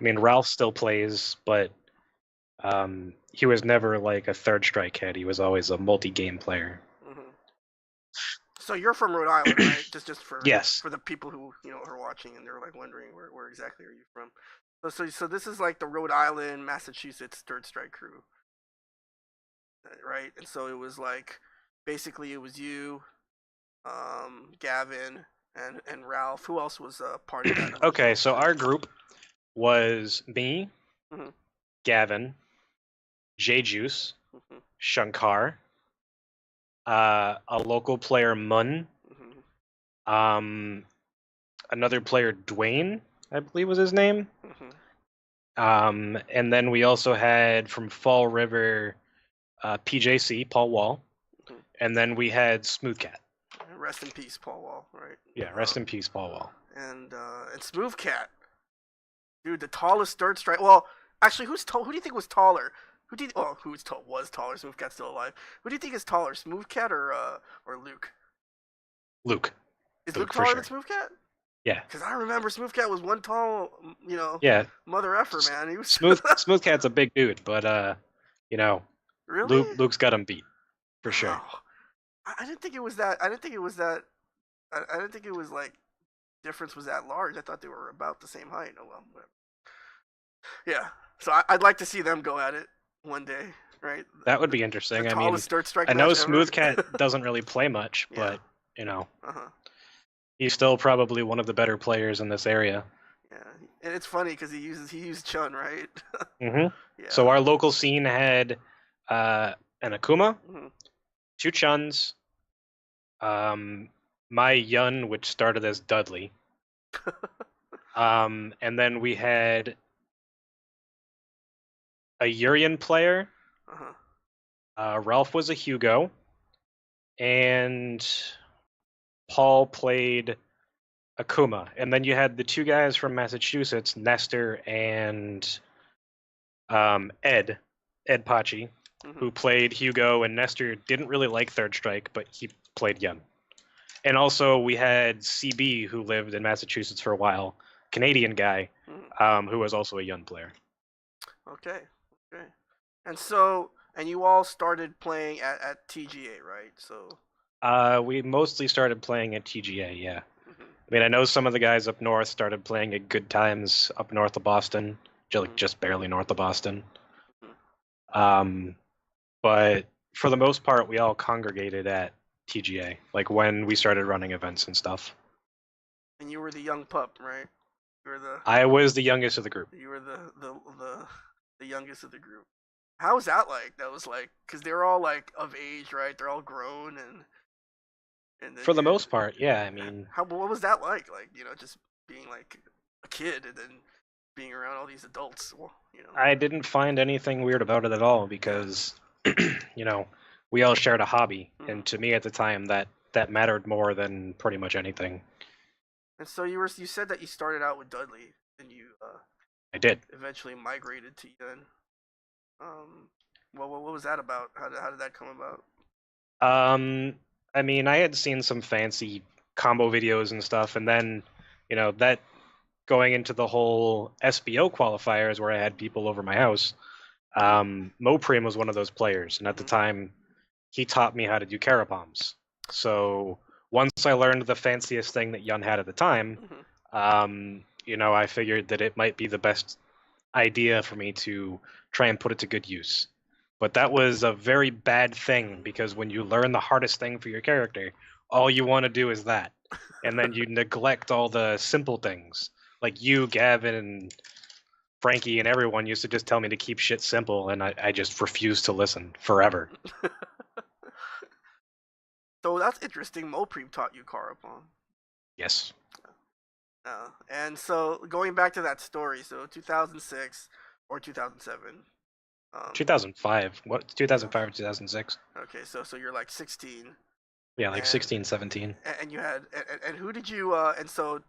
I mean, Ralph still plays, but he was never like a third strike head. He was always a multi-game player. Hmm. So you're from Rhode Island, right? Just Yes. for the people who are watching and they're like wondering where exactly are you from. So this is like the Rhode Island, Massachusetts third strike crew, right? And so it was like basically it was you, Gavin, and Ralph. Who else was a part of that Okay, original so crew? our group was me, Hmm. Gavin, J Juice, Hmm. Shankar, a local player Mun, Hmm. um, another player Dwayne, I believe was his name. Hmm. And then we also had from Fall River PJC, Paul Wall, Hmm. and then we had Smooth Cat. Rest in peace, Paul Wall. Right. Yeah, rest in peace, Paul Wall. And Smooth Cat, dude, the tallest third strike. Well, actually, who's tall? Who do you think was taller? Who do you? Oh, was taller? Smooth Cat's still alive. Who do you think is taller, Smooth Cat or Luke? Luke. Is Luke Luke for taller than sure. Smooth Cat? Yeah. Because I remember Smooth Cat was one tall, Yeah. mother effer, man. He was Smooth Cat's a big dude, but you know, really. Luke's got him beat for sure. Oh, I didn't think it was that. I didn't think it was that. I didn't think it was like difference was that large. I thought they were about the same height. Oh well, whatever. Yeah. So I'd like to see them go at it one day, right? That would The, be the interesting. I mean, tallest third strike I know match ever. Smooth Cat doesn't really play much, Yeah. but you know, Uh huh. he's still probably one of the better players in this area. Yeah. And it's funny because he used Chun, right? Hmm. So Yeah. our local scene had an Akuma, Mm-hmm. two Chuns, um, my Yun, which started as Dudley, and then we had a Urian player. Uh-huh. Ralph was a Hugo, and Paul played Akuma. And then you had the two guys from Massachusetts, Nestor and Ed Pachi, Mm-hmm. who played Hugo, and Nestor didn't really like Third Strike, but he played Yun. And also we had CB, who lived in Massachusetts for a while, Canadian guy, Mm-hmm. who was also a Yun player. Okay. Okay. And you all started playing at TGA, right? So. We mostly started playing at TGA, yeah. Mm-hmm. I mean, I know some of the guys up north started playing at Good Times up north of Boston, Mm-hmm. just barely north of Boston. Mm-hmm. Um, but for the most part, we all congregated at TGA, like when we started running events and stuff. And you were the young pup, right? You were the I was the youngest of the group. you were the youngest of the group. How was that like? That was like because they're all like of age, right? They're all grown, and then For the you. most part, yeah. I mean, How what was that like? Like just being like a kid and then being around all these adults. Well, I didn't find anything weird about it at all Yeah. because, you know, we all shared a hobby, Hmm. and to me at the time, that mattered more than pretty much anything. And so you said that you started out with Dudley and you I did. eventually migrated to Yun. Um, what was that about? How did that come about? Um, I mean, I had seen some fancy combo videos and stuff, and then, that going into the whole SBO qualifiers where I had people over my house, Moprim was one of those players, and at the Hmm. time, he taught me how to do carapoms. So once I learned the fanciest thing that Yun had at the time, Hmm. I figured that it might be the best idea for me to try and put it to good use. But that was a very bad thing because when you learn the hardest thing for your character, all you want to do is that. And then you neglect all the simple things. Like you, Gavin, and Frankie, and everyone used to just tell me to keep shit simple, and I just refused to listen forever. So that's interesting. Moprim taught you Karapon. Yes. And so going back to that story, so 2006 or 2007. 2005. What? 2005 or 2005. 2006? Okay, so you're like 16, Yeah, like and 16, 17. and you had and who did you and so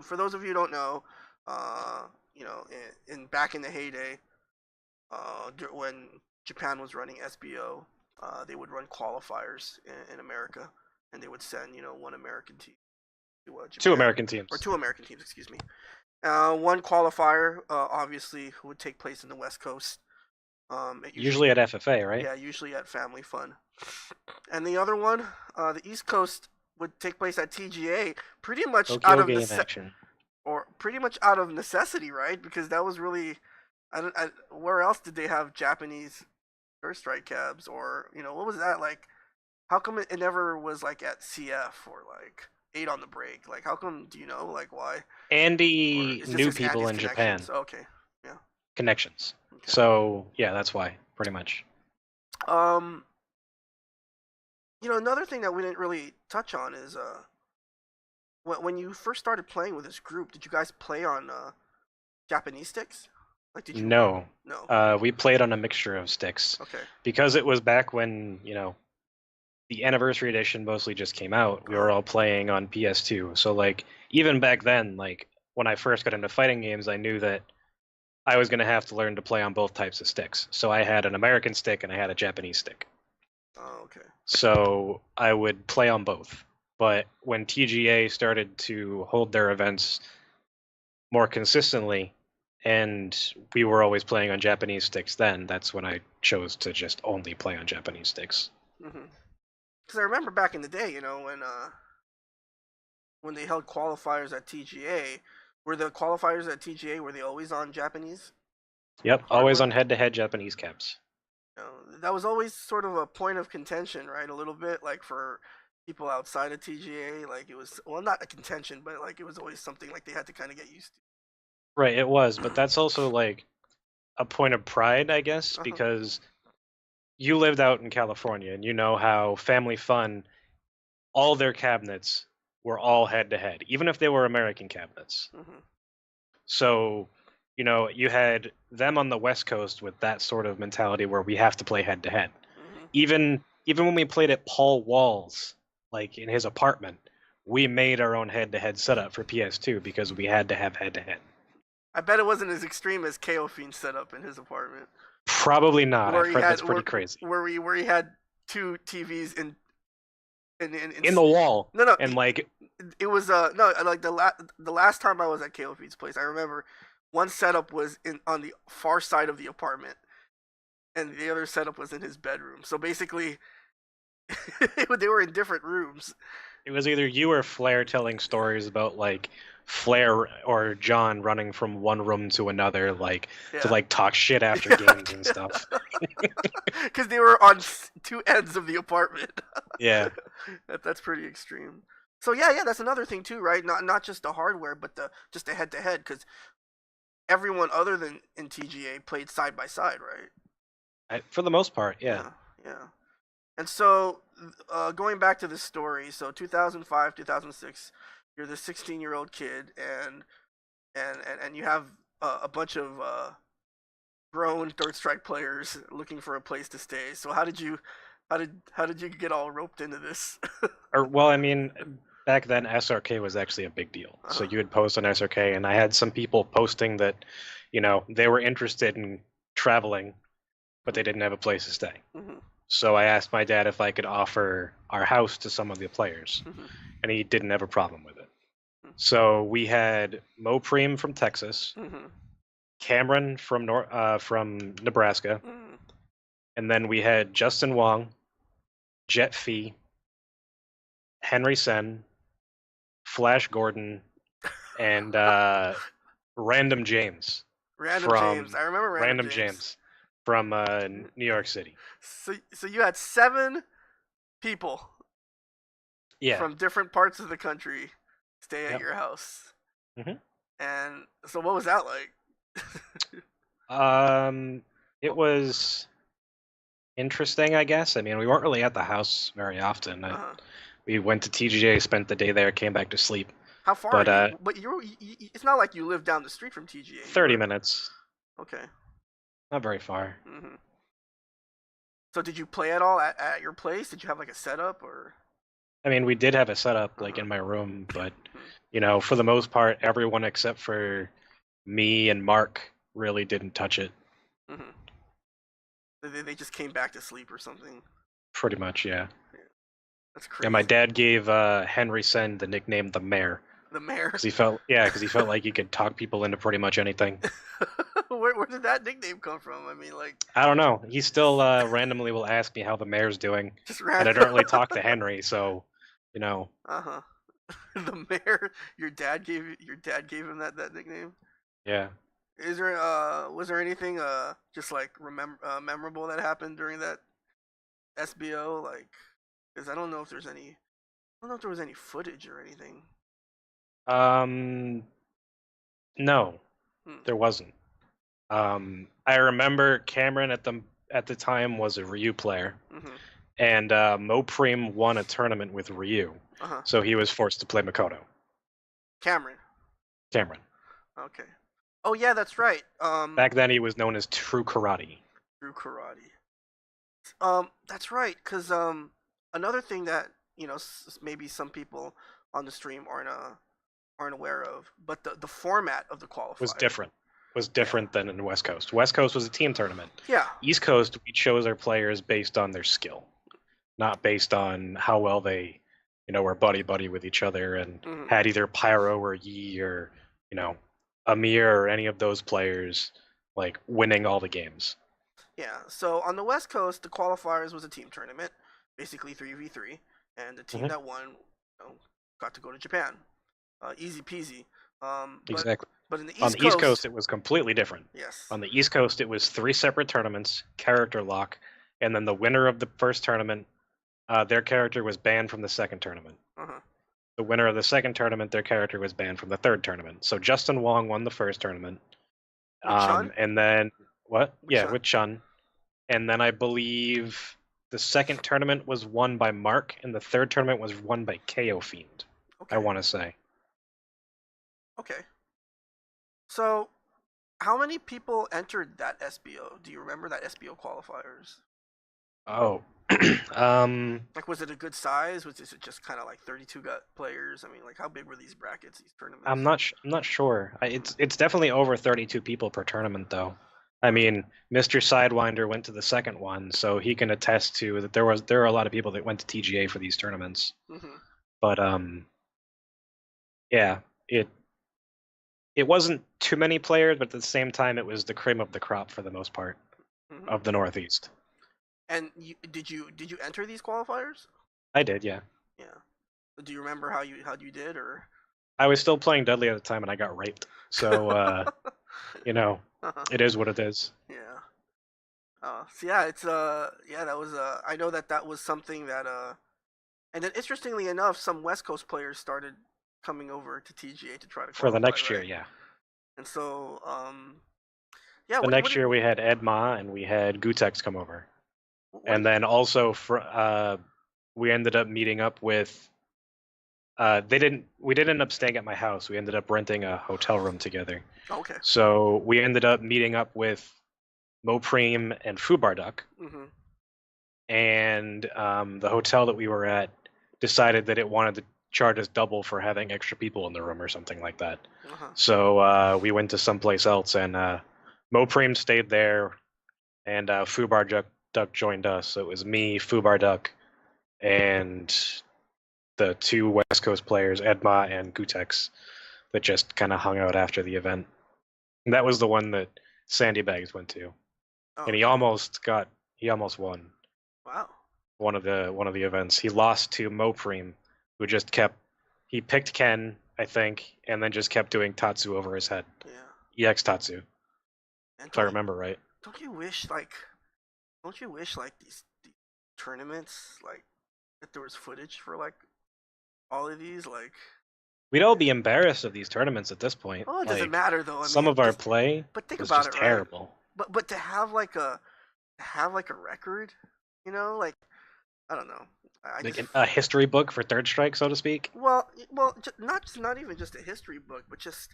for those of you who don't know, uh, in back in the heyday, when Japan was running SBO, they would run qualifiers in America, and they would send one American team to Two Japan, American or teams. two American teams, excuse me, One qualifier, obviously, would take place in the West Coast. It usually, Usually at FFA, right? yeah, usually at Family Fun. And the other one, the East Coast, would take place at TGA, pretty much out Tokyo of Game Action. or pretty much out of necessity, right? Because that was really, where else did they have Japanese First Strike cabs, or what was that like? How come it never was like at CF or like Eight on the Break? Like, how come? Do you know like why? Or Andy is this knew just people Andy's in Japan. connections? Okay, yeah, Connections. okay. So, yeah, that's why, pretty much. Um, another thing that we didn't really touch on is when you first started playing with this group, did you guys play on Japanese sticks? Like, did you? No. No. We played on a mixture of sticks. Okay. Because it was back when, the anniversary edition mostly just came out, we were all playing on PS2. So, like, even back then, like, when I first got into fighting games, I knew that I was going to have to learn to play on both types of sticks. So I had an American stick and I had a Japanese stick. Oh, okay. So I would play on both. But when TGA started to hold their events more consistently, and we were always playing on Japanese sticks then, that's when I chose to just only play on Japanese sticks. Because I remember back in the day, when they held qualifiers at TGA, were the qualifiers at TGA were they always on Japanese? Yep, Hardware? always on head-to-head Japanese caps. That was always sort of a point of contention, right? A little bit, like for people outside of TGA, like it was not a contention, but like it was always something like they had to kind of get used Right, it was, but that's also like a point of pride, I guess, to. because you lived out in California and you know how Family Fun, all their cabinets were all head-to-head, even if they were American cabinets. So, you had them on the West Coast with that sort of mentality where we have to play head-to-head. Even when we played at Paul Wall's, like in his apartment, we made our own head-to-head setup for PS2 because we had to have head-to-head. I bet it wasn't as extreme as KO Fiend's setup in his apartment, Probably not. where I've he heard had that's pretty crazy. where he had two TVs In the wall. no, And like it was no, like the last time I was at KO Fiend's place, I remember one setup was on the far side of the apartment, and the other setup was in his bedroom. So basically, they were in different rooms. it was either you or Flair telling stories about like Flair or John running from one room to another, like to Yeah. like talk shit after games and stuff. Because they were on two ends of the apartment. Yeah. That's pretty extreme. So yeah, that's another thing too, right? Not just the hardware, but just the head to head, because everyone other than in TGA played side by side, right? For the most part, yeah. Yeah. And so, going back to the story, so 2005, 2006, you're the 16-year-old kid, and you have a bunch of grown Third Strike players looking for a place to stay. So how did you get all roped into this? Well, I mean, back then SRK was actually a big deal. So you would post on SRK, and I had some people posting that, they were interested in traveling, but they didn't have a place to stay. So I asked my dad if I could offer our house to some of the players, and he didn't have a problem with it. So we had Mo Preem from Texas, Cameron from Nebraska, and then we had Justin Wong, Jet Fee, Henry Sen, Flash Gordon, and Random James. James. I remember Random James from New York City. So you had 7 people from different parts of the country stay at your house. And so what was that like? It was interesting, I guess. I mean, we weren't really at the house very often. We went to TGA, spent the day there, came back to sleep. How far? But it's not like you live down the street from TGA. 30 minutes. Okay. Not very far. So did you play at all at your place? Did you have like a setup or? I mean, we did have a setup like in my room, but for the most part, everyone except for me and Mark really didn't touch it. They just came back to sleep or something. Pretty much, yeah. That's crazy. Yeah, my dad gave Henry Sen the nickname the Mayor, The mayor. because he felt like he could talk people into pretty much anything. Where did that nickname come from? I mean, like, I don't know. He still randomly will ask me how the mayor's doing, just and I random. don't really talk to Henry, so you know. Uh-huh. The mayor. Your dad gave him that nickname. Yeah. Is there was there anything just like memorable that happened during that SBO, like, because I don't know if there's any, I don't know if there was any footage or anything. Um. No, Hmm. there wasn't. I remember Cameron at the time was a Ryu player, Mm-hmm. and Mopreme won a tournament with Ryu, Uh-huh. so he was forced to play Makoto. Cameron. Cameron. Okay. Oh yeah, that's right. Back then, he was known as True Karate. Drew Karate. That's right. Cause another thing that maybe some people on the stream aren't aware of, but the format of the Was qualifier. different. Was Yeah. different than in West Coast. West Coast was a team tournament. Yeah. East Coast, we chose our players based on their skill, not based on how well they, were buddy buddy with each other and Mm-hmm. had either Pyro or Yi or, Amir or any of those players like winning all the games. Yeah. So on the West Coast, the qualifiers was a team tournament, basically 3v3, and the team Hmm. that won, got to go to Japan. Easy peasy. But Exactly. in the On East the East Coast, Coast, it was completely different. yes. On the East Coast, it was 3 separate tournaments, character lock, and then the winner of the first tournament, their character was banned from the second tournament. Uh-huh. The winner of the second tournament, their character was banned from the third tournament. So Justin Wong won the first tournament. With Chun? And then what? With Yeah, Chun. with Chun. And then I believe the second tournament was won by Mark, and the third tournament was won by KO Fiend. Okay. I want to say. Okay. So, how many people entered that SBO? Do you remember that SBO qualifiers? Oh, Like, was it a good size? Was it just kind of like 32 players? I mean, like, how big were these brackets, these tournaments? I'm not sure. It's definitely over 32 people per tournament, though. I mean, Mr. Sidewinder went to the second one, so he can attest to that there are a lot of people that went to TGA for these tournaments. Mm-hmm. But yeah, it wasn't too many players, but at the same time, it was the cream of the crop for the most part Mm-hmm. of the Northeast. And did you enter these qualifiers? I did, yeah. Yeah. Do you remember how you did, or? I was still playing Dudley at the time, and I got raped. So Uh-huh. it is what it is. Yeah. So yeah, it's yeah, that was I know that was something that and then interestingly enough, some West Coast players started coming over to TGA to try to For the qualify, next year, right? yeah. And so yeah, The what next did, year we had Ed Ma and we had Gutex come over, what and then also we ended up meeting up with. We didn't end up staying at my house. We ended up renting a hotel room together. okay. So we ended up meeting up with Mopreme and Fubarduck, Mm-hmm. and the hotel that we were at decided that it wanted to charge us double for having extra people in the room or something like that. Uh-huh. So we went to someplace else, and Mopreme stayed there, and Fubarduck joined us. So it was me, Fubarduck, and the 2 West Coast players, Edma and Gutex, that just kind of hung out after the event. And that was the one that Sandy Bags went to, Oh, and okay. he almost won Wow. one of the events. He lost to Mopreme, who just he picked Ken, I think, and then just kept doing Tatsu over his head. Yeah. EX Tatsu, And if I remember right. don't you wish like these tournaments, like, that there was footage for like all of these, like? We'd all be embarrassed of these tournaments at this point. Oh, it doesn't matter though. I Some mean, of our play but think was about just it, terrible. right? But to have like a record, like, I don't know. I Like just a history book for Third Strike, so to speak. well, not even just a history book, but just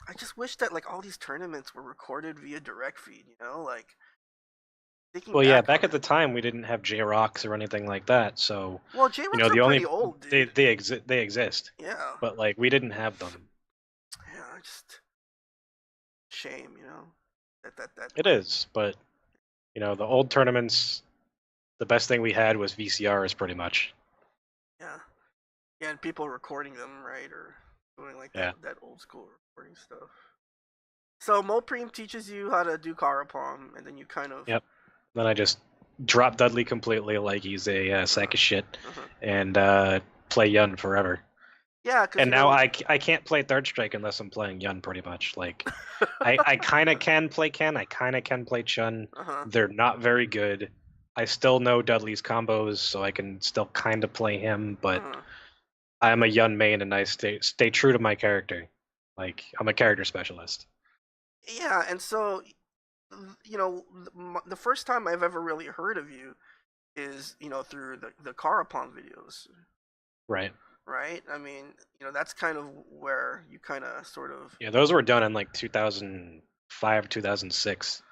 I just wish that like all these tournaments were recorded via direct feed. Like, thinking Well, yeah, back back on at the time we didn't have J-Rocks or anything like that, so well, J-Rocks are the only pretty old, dude. they exist, Yeah. but like we didn't have them. Yeah, just shame, that. It is, but the old tournaments, the best thing we had was VCRs, pretty much. Yeah. Yeah, and people recording them, right? Or doing like Yeah. that old school recording stuff. So Mopreme teaches you how to do Karapom, and then you kind of Yep. Then I just drop Dudley completely, like he's a uh, sack of shit, uh and play Yun forever. yeah, because And now I can't play Third Strike unless I'm playing Yun, pretty much. Like, I kind of can play Ken, I kind of can play Chun. uh-huh. They're not very good. I still know Dudley's combos, so I can still kind of play him, but Uh-huh. I'm a Yun main, and I stay true to my character. Like, I'm a character specialist. Yeah, and so you know, the first time I've ever really heard of you is through the Karapom videos, Right. right? I mean, that's kind of where you kind of sort of Yeah, those were done in like 2005, 2006.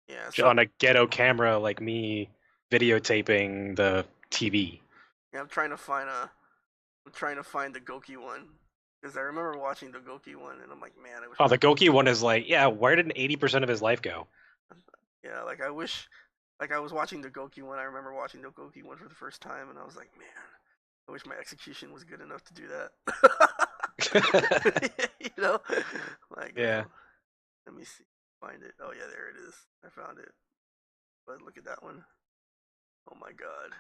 yeah. So On a ghetto camera, like me videotaping the TV. yeah, I'm trying to find the Goki one because I remember watching the Goki one, and I'm like, man, I wish. Oh, the Goki one is like, yeah, where did 80% of his life go? Yeah, like I wish, like I was watching the Goki one. I remember watching the Goki one for the first time, and I was like, man, I wish my execution was good enough to do that. Like Yeah. let me see, find it. Oh yeah, there it is. I found it. But look at that one. Oh my god.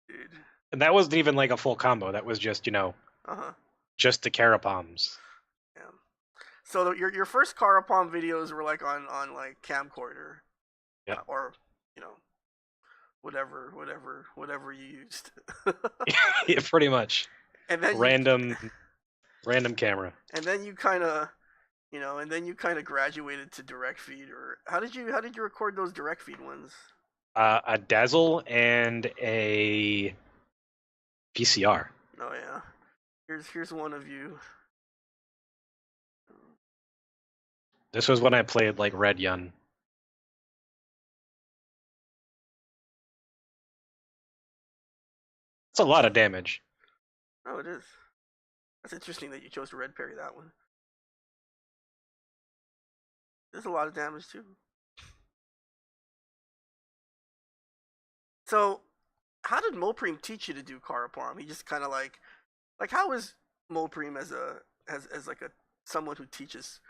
Dude. And that wasn't even like a full combo. That was just, Uh-huh. just the Carapoms. Yeah. So your first Karapom videos were like on like camcorder. Yeah. Or, you know, whatever you used. Yeah, pretty much. And then Random camera. and then you kind of graduated to direct feed, or how did you record those direct feed ones? A Dazzle and a VCR. Oh yeah. Here's one of you. This was when I played like Red Yun. It's a lot of damage. Oh, it is. That's interesting that you chose to red parry that one. There's a lot of damage too. So, how did Mopreme teach you to do Karapom? He just kind of like how is Mopreme as like a someone who teaches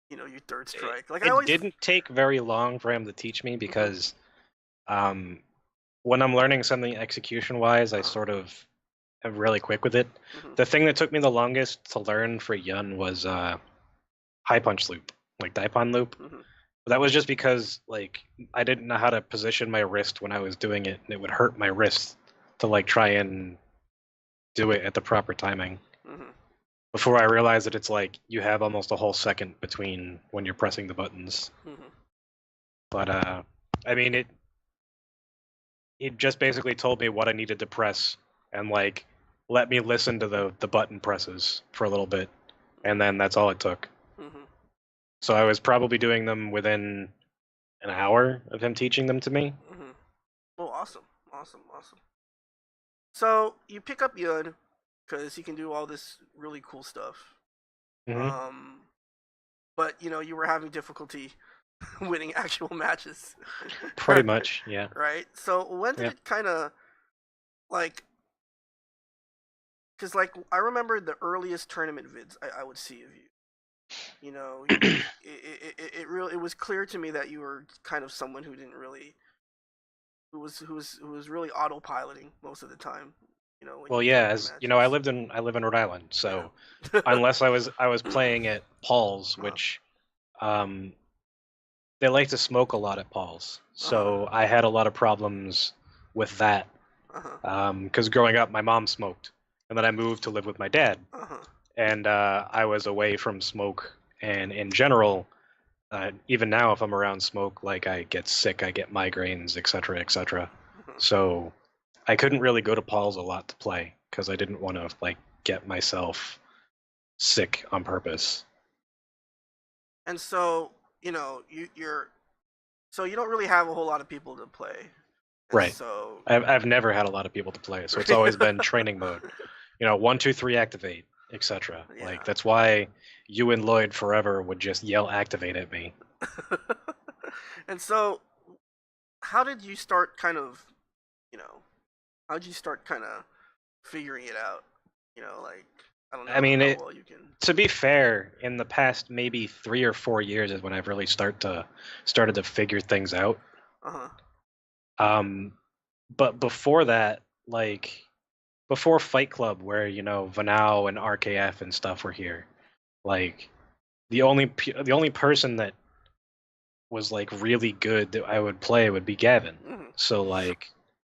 you third strike? Like I It always didn't take very long for him to teach me because when I'm learning something execution-wise, I sort of am really quick with it. The thing that took me the longest to learn for Yun was high punch loop, like Daipon loop. But that was just because like I didn't know how to position my wrist when I was doing it, and it would hurt my wrist to like try and do it at the proper timing. Before I realized that it's like you have almost a whole second between when you're pressing the buttons. But I mean it just basically told me what I needed to press and like let me listen to the button presses for a little bit, and then that's all it took. So I was probably doing them within an hour of him teaching them to me. Oh, awesome. So you pick up Yun because he can do all this really cool stuff. But you were having difficulty winning actual matches. Pretty much, yeah. Right. So when did it kind of like? Because like I remember the earliest tournament vids I would see of you. It was clear to me that you were kind of someone who didn't really, who was really autopiloting most of the time. Well, yeah, as you know, I live in Rhode Island, so unless I was playing at Paul's, which they like to smoke a lot at Paul's, so I had a lot of problems with that. Because growing up, my mom smoked, and then I moved to live with my dad, and I was away from smoke. And in general, even now, if I'm around smoke, like I get sick, I get migraines, etc., etc. So I couldn't really go to Paul's a lot to play because I didn't want to like get myself sick on purpose. And so you're so you don't really have a whole lot of people to play. Right. So I've never had a lot of people to play, so it's always been training mode. 1, 2, 3, activate, etc. Yeah. Like that's why you and Lloyd forever would just yell activate at me. And so, how did you start kind of, how'd you start kind of figuring it out? Like I don't I know mean, how well you can. to be fair, in the past maybe 3 or 4 years is when I've really started to figure things out. Uh huh. Um, but before that, like before Fight Club, where Vanao and RKF and stuff were here, like the only person that was like really good that I would play would be Gavin. Mm-hmm. So like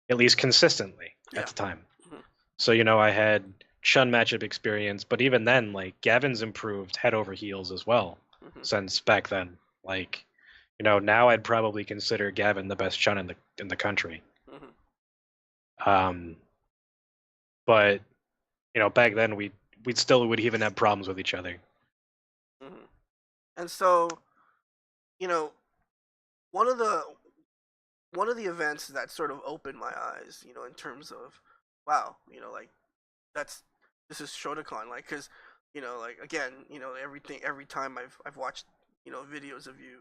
at least consistently at Yeah. the time. Mm-hmm. So I had Chun matchup experience, but even then, like Gavin's improved head over heels as well Mm-hmm. since back then. Like, now I'd probably consider Gavin the best Chun in the country. Mm-hmm. Um, but back then we still would even have problems with each other. Mm-hmm. And so, you know, one of the one of the events that sort of opened my eyes, in terms of, wow, like that's this is Shodokan, like, because, like again, every time I've watched, videos of you,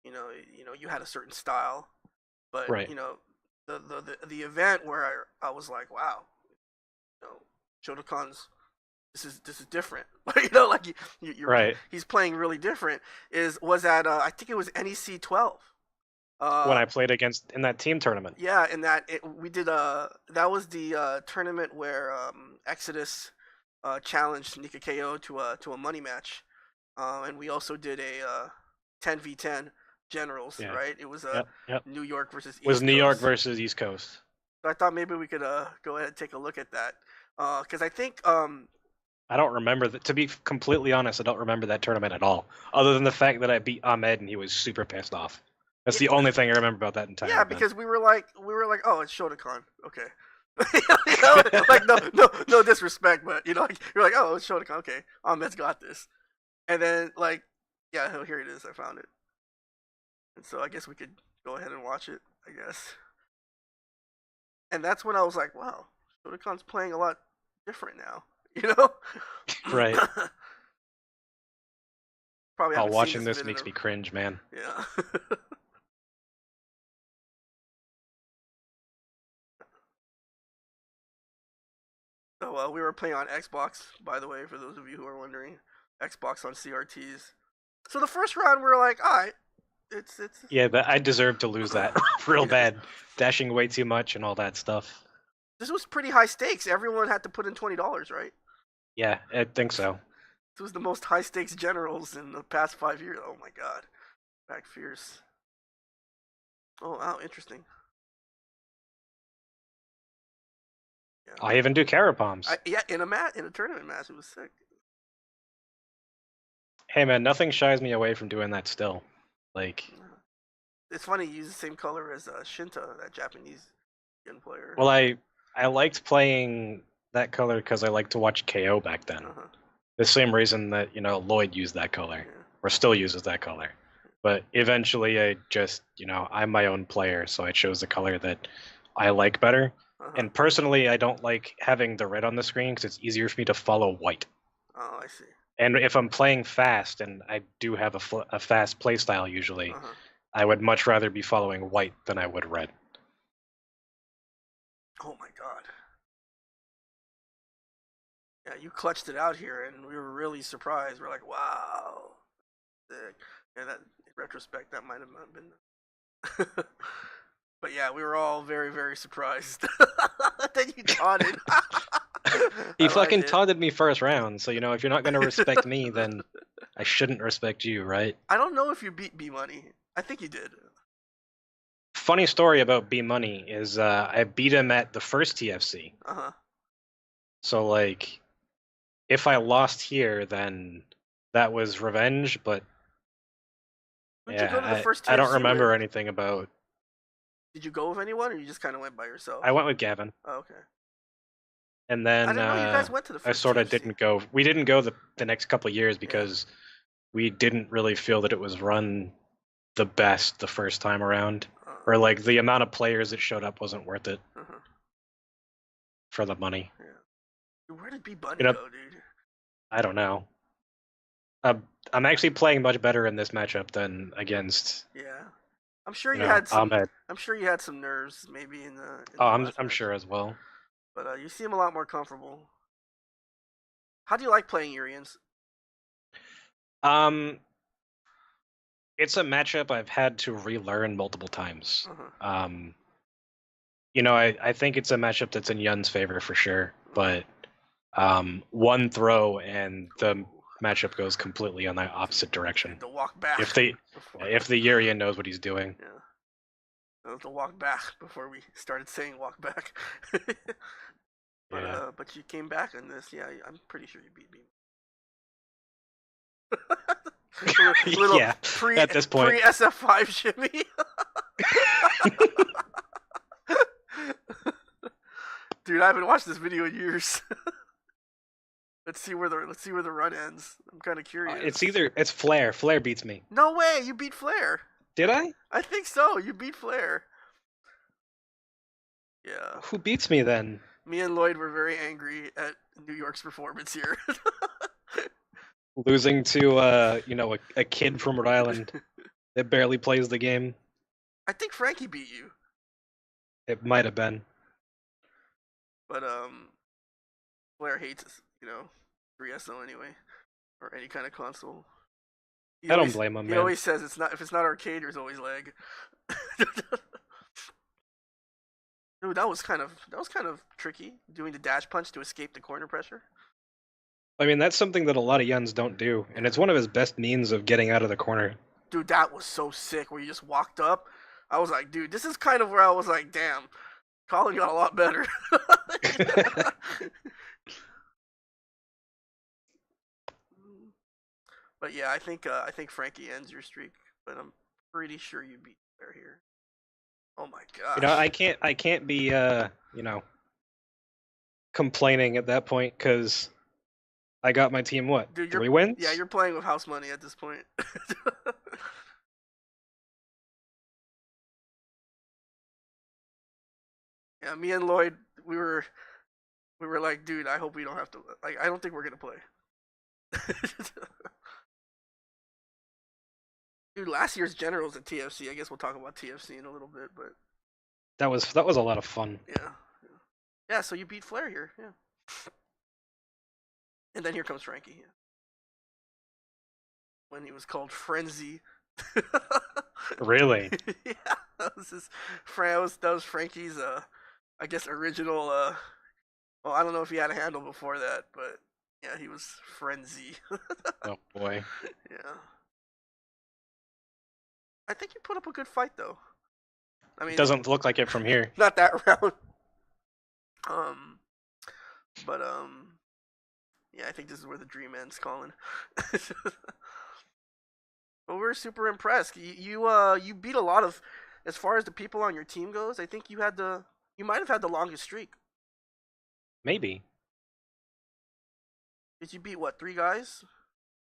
you had a certain style, but Right. the event where I was like, wow, you know, Shodokan's this is different. Like Right. he's playing really different. Was at I think it was NEC 12. When Uh, I played against in that team tournament. yeah, in that we did that was the tournament where Exodus challenged Nika KO to a money match, and we also did a 10v10 generals. Yeah. Right, it was Yep. Yep. New York versus Was East New York Coast. versus East Coast. So I thought maybe we could go ahead and take a look at that, because I think I don't remember that. To be completely honest, I don't remember that tournament at all. Other than the fact that I beat Ahmed and he was super pissed off. That's the only thing I remember about that entire yeah, event. because we were like, oh, it's Shodokan, okay. Like no disrespect, but like, you're like, oh, it's Shodokan, okay. Ahmed's got this, and then like, yeah, oh, here it is. I found it, and so I guess we could go ahead and watch it. I guess, and that's when I was like, wow, Shodokan's playing a lot different now. Right. Probably Oh, haven't seen watching this this vid in makes me cringe, man. yeah. So we were playing on Xbox, by the way, for those of you who are wondering. Xbox on CRTs. So the first round, we were like, all right, it's Yeah, but I deserve to lose that real yeah. bad. Dashing way too much and all that stuff. This was pretty high stakes. Everyone had to put in $20, right? Yeah, I think so. This was the most high stakes generals in the past 5 years. Oh my god, back fierce. Oh wow, interesting. Yeah, I even do Carapoms. yeah, in a tournament match, it was sick. Hey man, nothing shies me away from doing that still. Like, It's funny, you use the same color as Shinta, that Japanese gun player. well, I liked playing that color because I liked to watch KO back then. Uh-huh. The same reason that Lloyd used that color, Yeah. or still uses that color. But eventually, I just I'm my own player, so I chose the color that I like better. Uh-huh. And personally, I don't like having the red on the screen because it's easier for me to follow white. Oh, I see. And if I'm playing fast, and I do have a fast play style usually, Uh-huh. I would much rather be following white than I would red. Oh my god. Yeah, you clutched it out here, and we were really surprised. We're like, wow, sick. And that, in retrospect, that might have not been. But yeah, we were all very, very surprised that you taunted. He I liked fucking it. taunted me first round, so if you're not gonna respect me, then I shouldn't respect you, right? I don't know if you beat B Money. I think you did. Funny story about B Money is I beat him at the first TFC. Uh huh. So like, if I lost here, then that was revenge. But Who'd you go to the yeah, first I don't TFC remember with? anything about. Did you go with anyone, or you just kind of went by yourself? I went with Gavin, Oh, okay. and I then didn't know you guys went to the I first sort of TFC. didn't go. We didn't go the next couple of years Yeah. because we didn't really feel that it was run the best the first time around, or like the amount of players that showed up wasn't worth it Uh-huh. for the money. Yeah. Dude, where did B Bunny go, dude? I don't know. I'm actually playing much better in this matchup than against Yeah. I'm sure You you know, had some. Ahmed. I'm sure you had some nerves maybe in Oh, the I'm last I'm match, sure as well. but you seem a lot more comfortable. How do you like playing Urians? Um, it's a matchup I've had to relearn multiple times. Uh-huh. Um, I think it's a matchup that's in Yun's favor for sure, but one throw and the matchup goes completely on the opposite direction. To walk back If the before. if the Urian knows what he's doing. Yeah. To walk back before we started saying walk back. Yeah. But you came back on this. Yeah, I'm pretty sure you beat me. Little Yeah, at this point. pre SF5 shimmy. Dude, I haven't watched this video in years. Let's see where the run ends. I'm kind of curious. It's Flair. Flair beats me. No way, you beat Flair. Did I? I think so. You beat Flair. Yeah. Who beats me then? Me and Lloyd were very angry at New York's performance here. Losing to a kid from Rhode Island that barely plays the game. I think Frankie beat you. It might have been. But Flair hates 3SO anyway, or any kind of console. I don't blame him, man. He always says if it's not arcade, there's always lag. Dude, that was kind of tricky, doing the dash punch to escape the corner pressure. I mean, that's something that a lot of Yuns don't do, and it's one of his best means of getting out of the corner. Dude, that was so sick, where you just walked up. I was like, dude, this is kind of where I was like, damn, Colin got a lot better. But yeah, I think Frankie ends your streak, but I'm pretty sure you beat Flair here. Oh my gosh. I can't be complaining at that point because I got my team Dude, 3 wins? Yeah, you're playing with house money at this point. Yeah, me and Lloyd, we were like, dude, I hope we don't have to. Like, I don't think we're gonna play. Dude, last year's generals at TFC. I guess we'll talk about TFC in a little bit, but that was a lot of fun. Yeah. So you beat Flair here, yeah. And then here comes Frankie. Yeah. When he was called Frenzy. Really? Yeah, that was Frankie's I guess original well, I don't know if he had a handle before that, but yeah, he was Frenzy. Oh boy. Yeah. I think you put up a good fight though. I mean, it doesn't look like it from here. Not that round. But yeah, I think this is where the dream ends, Colin. But we're super impressed. You beat a lot of, as far as the people on your team goes. I think you might have had the longest streak. Maybe. Did you beat what, 3 guys?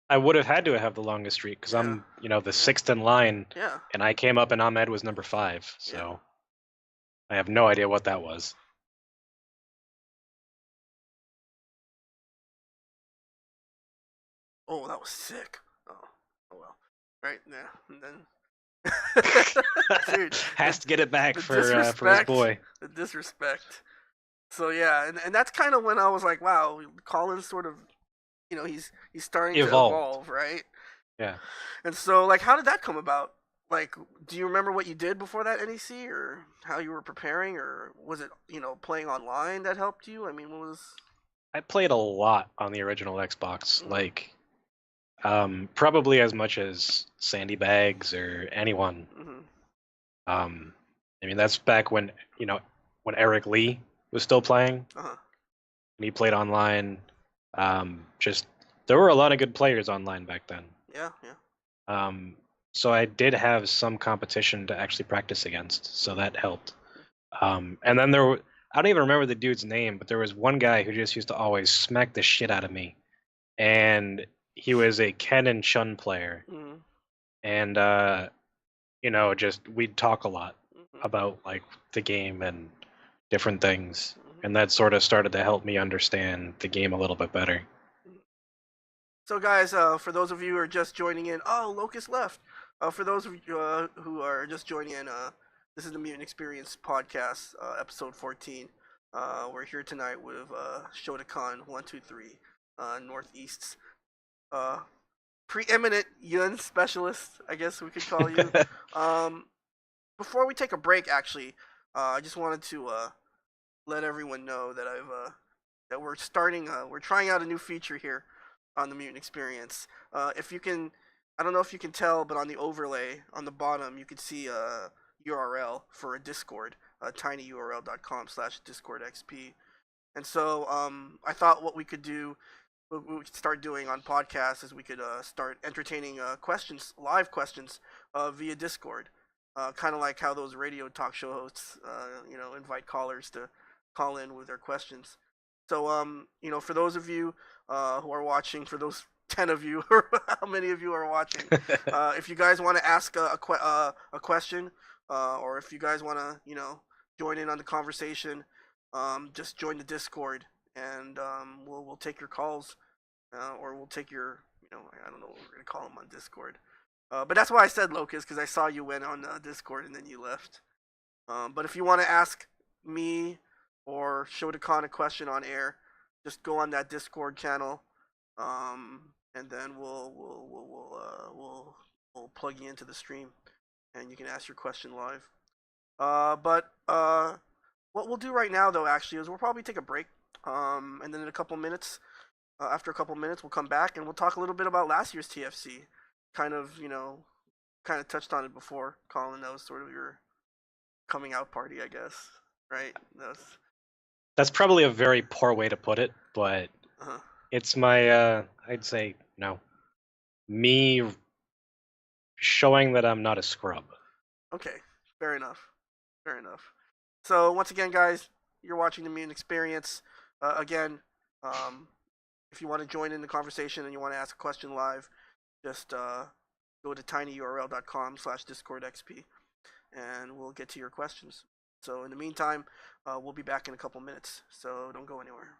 I would have had to have the longest streak because I'm the 6th in line. Yeah. And I came up and Ahmed was number 5, so I have no idea what that was. Oh, that was sick. Oh well. Right, yeah. And then dude, has to get it back for his boy. The disrespect. So yeah, and that's kind of when I was like, wow, Colin's sort of, he's starting to evolve, right? Yeah. And so, like, how did that come about? Like, do you remember what you did before that NEC, or how you were preparing, or was it, playing online that helped you? I mean, what was? I played a lot on the original Xbox, like, probably as much as Sandy Bags or anyone. I mean, that's back when when Eric Lee was still playing, and he played online. Just there were a lot of good players online back then. Yeah. So I did have some competition to actually practice against, so that helped. And then I don't even remember the dude's name, but there was one guy who just used to always smack the shit out of me, and he was a Ken and Chun player, and just we'd talk a lot about like the game and different things, and that sort of started to help me understand the game a little bit better. So guys, for those of you who are just joining in, oh, Locust left. For those of you who are just joining in, this is the Mutant Experience podcast, episode 14. We're here tonight with Shodokan123, Northeast's uh, preeminent Yun specialist, I guess we could call you. Um, Before we take a break, actually, I just wanted to let everyone know that that we're starting, we're trying out a new feature here on the Mutant Experience. If you can, I don't know if you can tell, but on the overlay on the bottom, you can see a URL for a Discord, tinyurl.com/discordxp. And so I thought what we could do, what we could start doing on podcasts is we could start entertaining questions, live questions, via Discord. Kind of like how those radio talk show hosts, invite callers to call in with their questions. So, for those of you who are watching, for those 10 of you, or how many of you are watching, if you guys want to ask a question, or if you guys want to, join in on the conversation, just join the Discord, and we'll take your calls, or we'll take your, I don't know what we're gonna call them on Discord. But that's why I said Locust, because I saw you went on Discord and then you left. But if you want to ask me or Shodokan a question on air, just go on that Discord channel, and then we'll plug you into the stream, and you can ask your question live. But what we'll do right now, though, actually, is we'll probably take a break, and then in a couple minutes, after a couple minutes, we'll come back and we'll talk a little bit about last year's TFC. Kind of, kind of touched on it before, Colin. That was sort of your coming out party, I guess, right? That's probably a very poor way to put it, but uh it's my, I'd say, me showing that I'm not a scrub. Okay, fair enough. Fair enough. So once again, guys, you're watching the Mutant Experience. Again, um, if you want to join in the conversation and you want to ask a question live, just go to tinyurl.com/discordxp, and we'll get to your questions. So in the meantime, we'll be back in a couple minutes. So don't go anywhere.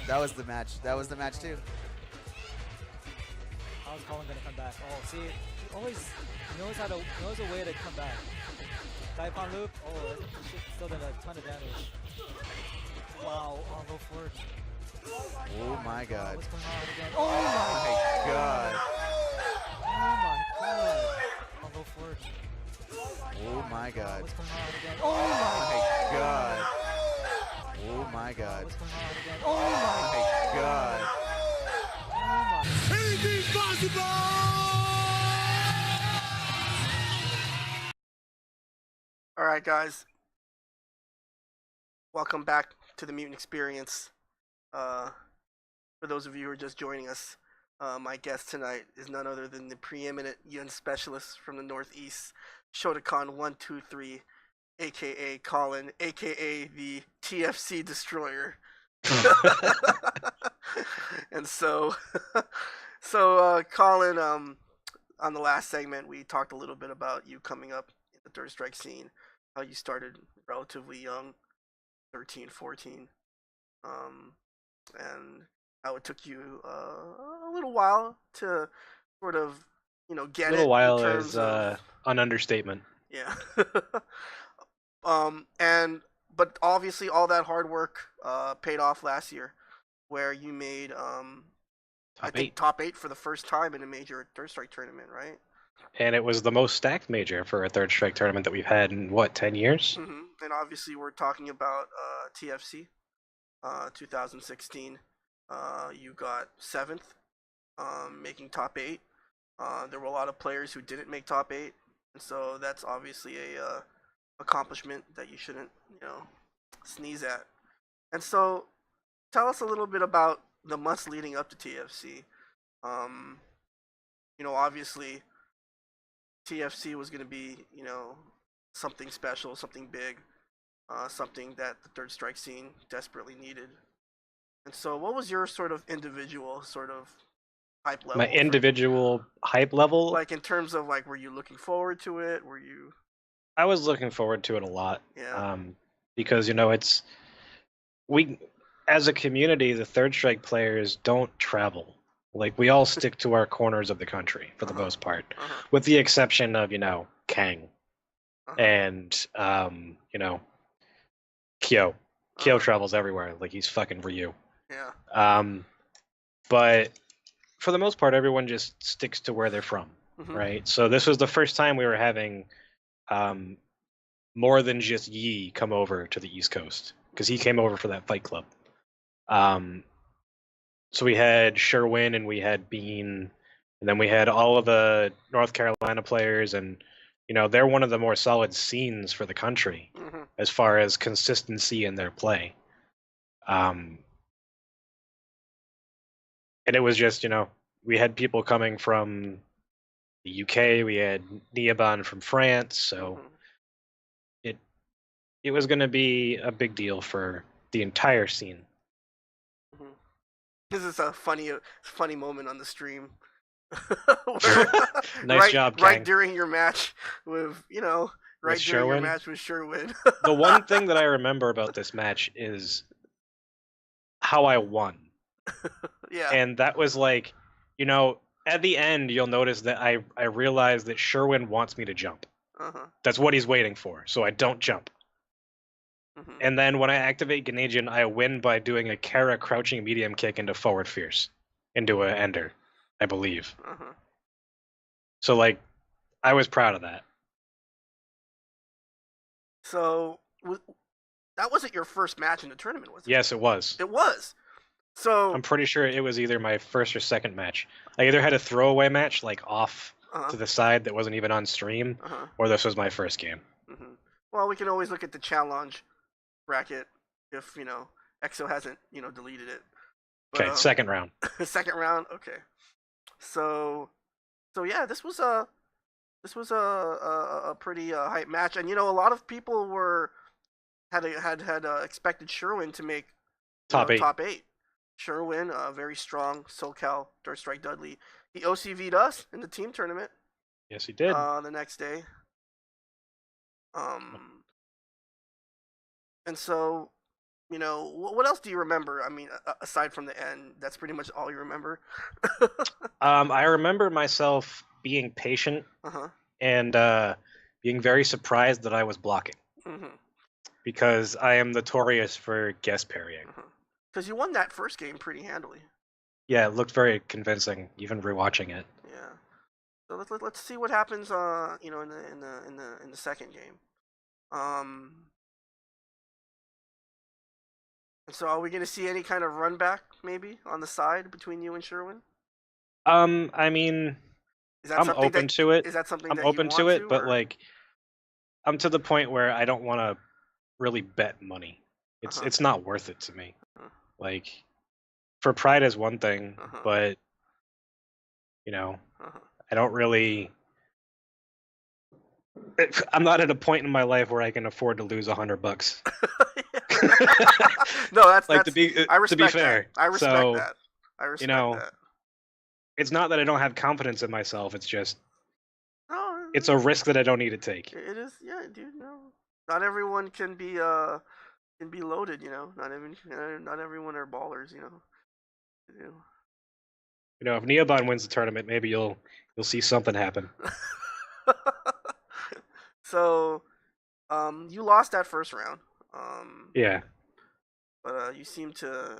That was the match. That was the match too. How's Colin gonna come back? Oh, see, he always knows a way to come back. Dive on loop. Oh, it still did a ton of damage. Wow. Oh, go forward. Oh my god. What's going on again? Oh Oh my god. my god. Oh, go forward. Oh my god. What's going on again? Oh Oh my god. Oh my god. What's going on again? Oh my god. Oh my. Anything's possible! Alright, guys. Welcome XPerience to the Mutant XPerience. For those of you who are just joining us, my guest tonight is none other than the preeminent Yun specialist from the Northeast, Shodokan123, aka Colin, aka the TFC Destroyer. And so Colin, on the last segment, we talked a little bit about you coming up in the Third Strike scene, how you started relatively young, 13, 14, and how it took you a little while to sort of, get it. A little while in terms is of, an understatement. yeah. But obviously all that hard work paid off last year, where you made top 8 for the first time in a major Third Strike tournament, right? And it was the most stacked major for a Third Strike tournament that we've had in, what, 10 years? Mm-hmm. And obviously we're talking about TFC 2016. You got 7th, making top 8. There were a lot of players who didn't make top 8, and so that's obviously a accomplishment that you shouldn't, sneeze at. And so, tell us a little bit about the months leading up to TFC. Obviously, TFC was going to be, something special, something big, something that the Third Strike scene desperately needed. And so, what was your sort of individual sort of hype level? My individual hype level? Like, in terms of, like, were you looking forward to it? Were you... I was looking forward to it a lot. Yeah. Because, we, as a community, the Third Strike players don't travel. Like, we all stick to our corners of the country, for the most part. With the exception of, Kang. And, Kyo. Kyo travels everywhere, like he's fucking Ryu. Yeah. But for the most part, everyone just sticks to where they're from, right? So this was the first time we were having more than just Yi come over to the East Coast, because he came over for that Fight Club. So we had Sherwin and we had Bean, and then we had all of the North Carolina players, and they're one of the more solid scenes for the country as far as consistency in their play. And it was just, we had people coming from the UK, we had Niaban from France, so it was going to be a big deal for the entire scene. This is a funny moment on the stream. Nice job, Kang. Right during your match with, your match with Sherwin. The one thing that I remember about this match is how I won. Yeah. And that was like, at the end, you'll notice that I realized that Sherwin wants me to jump. That's what he's waiting for, so I don't jump. And then when I activate Ganesian, I win by doing a Kara crouching medium kick into forward fierce, into an ender, I believe. So, like, I was proud of that. So, that wasn't your first match in the tournament, was it? Yes, it was. It was. So I'm pretty sure it was either my first or second match. I either had a throwaway match, like, off to the side that wasn't even on stream, or this was my first game. Well, we can always look at the challenge bracket if, EXO hasn't, deleted it. But, okay, second round. Second round, okay. So yeah, this was a pretty hype match, and a lot of people had expected Sherwin to make top 8. Sherwin, very strong SoCal Third Strike Dudley. He OCV'd us in the team tournament. Yes, he did. The next day. And so you know, what else do you remember? I mean, aside from the end, that's pretty much all you remember. I remember myself being patient Uh-huh. and being very surprised that I was blocking Mm-hmm. because I am notorious for guest parrying. Because you won that first game pretty handily. Yeah, it looked very convincing, even rewatching it. Yeah. So let's see what happens. You know, in the second game. And so are we gonna see any kind of run back maybe on the side between you and Sherwin? I mean, Is that I'm something open that to it. is that something I'm that open you to want it, but or? like, I'm to the point where I don't want to really bet money. Uh-huh. It's not worth it to me. Uh-huh. Like, for pride is one thing, Uh-huh. but you know, Uh-huh. I don't really. I'm not at a point in my life where I can afford to lose $100. No, that's Like that's. to be I respect to be fair. that. I respect so, that. I respect know, that. it's not that I don't have confidence in myself. It's just No, it's a risk that I don't need to take. it is. Yeah, dude. No, not everyone can be loaded. You know, not everyone are ballers. You know. You know, if Neobon wins the tournament, maybe you'll see something happen. So, you lost that first round. Yeah. But you seem to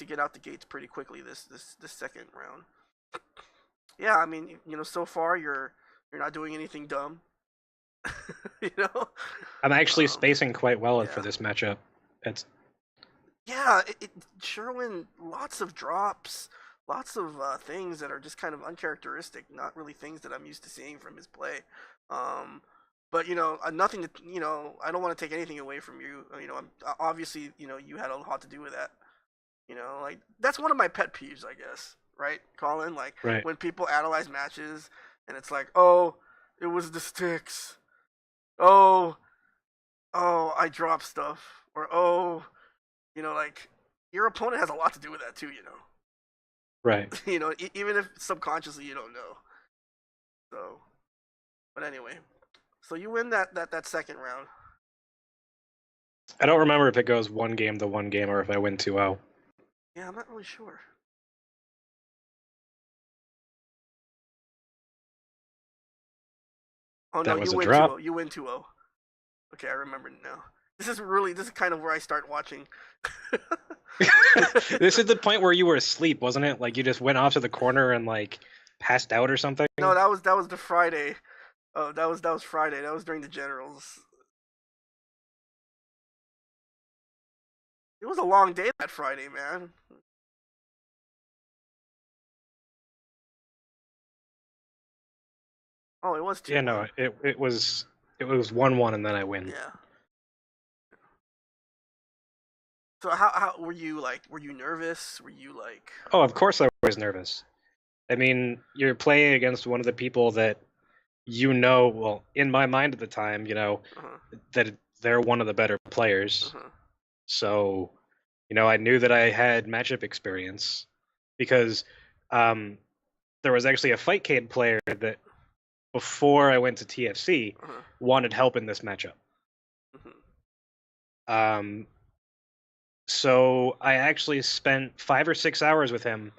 get out the gates pretty quickly this second round. Yeah, I mean, you know, so far you're not doing anything dumb. You know. I'm actually spacing quite well for yeah. this matchup. It's Yeah, Sherwin, lots of drops, lots of things that are just kind of uncharacteristic, not really things that I'm used to seeing from his play. But you know, nothing to, you know, I don't want to take anything away from you. You know, obviously, you know, you had a lot to do with that. You know, like that's one of my pet peeves, I guess. Right, Colin? Like right. when people analyze matches and it's like, oh, it was the sticks. Oh, I dropped stuff, or oh, you know, like your opponent has a lot to do with that too. You know. Right. You know, even if subconsciously you don't know. So, but anyway, so you win that second round. I don't remember if it goes 1 game to 1 game or if I win 2-0. Yeah, I'm not really sure. Oh no, That was you a win drop. 2-0. You win 2-0. Okay, I remember now. This is kind of where I start watching. This is the point where you were asleep, wasn't it? Like you just went off to the corner and like passed out or something. No, that was the Friday. Oh, that was Friday. That was during the generals. It was a long day that Friday, man. Oh, it was 2-1. Yeah, no, it was 1-1 and then I win. Yeah. So how were you like? Were you nervous? Were you like? Oh, of course I was nervous. I mean, you're playing against one of the people that you know, well, in my mind at the time, you know, that they're one of the better players. So, you know, I knew that I had matchup experience because there was actually a Fightcade player that before I went to TFC wanted help in this matchup. So I actually spent 5 or 6 hours with him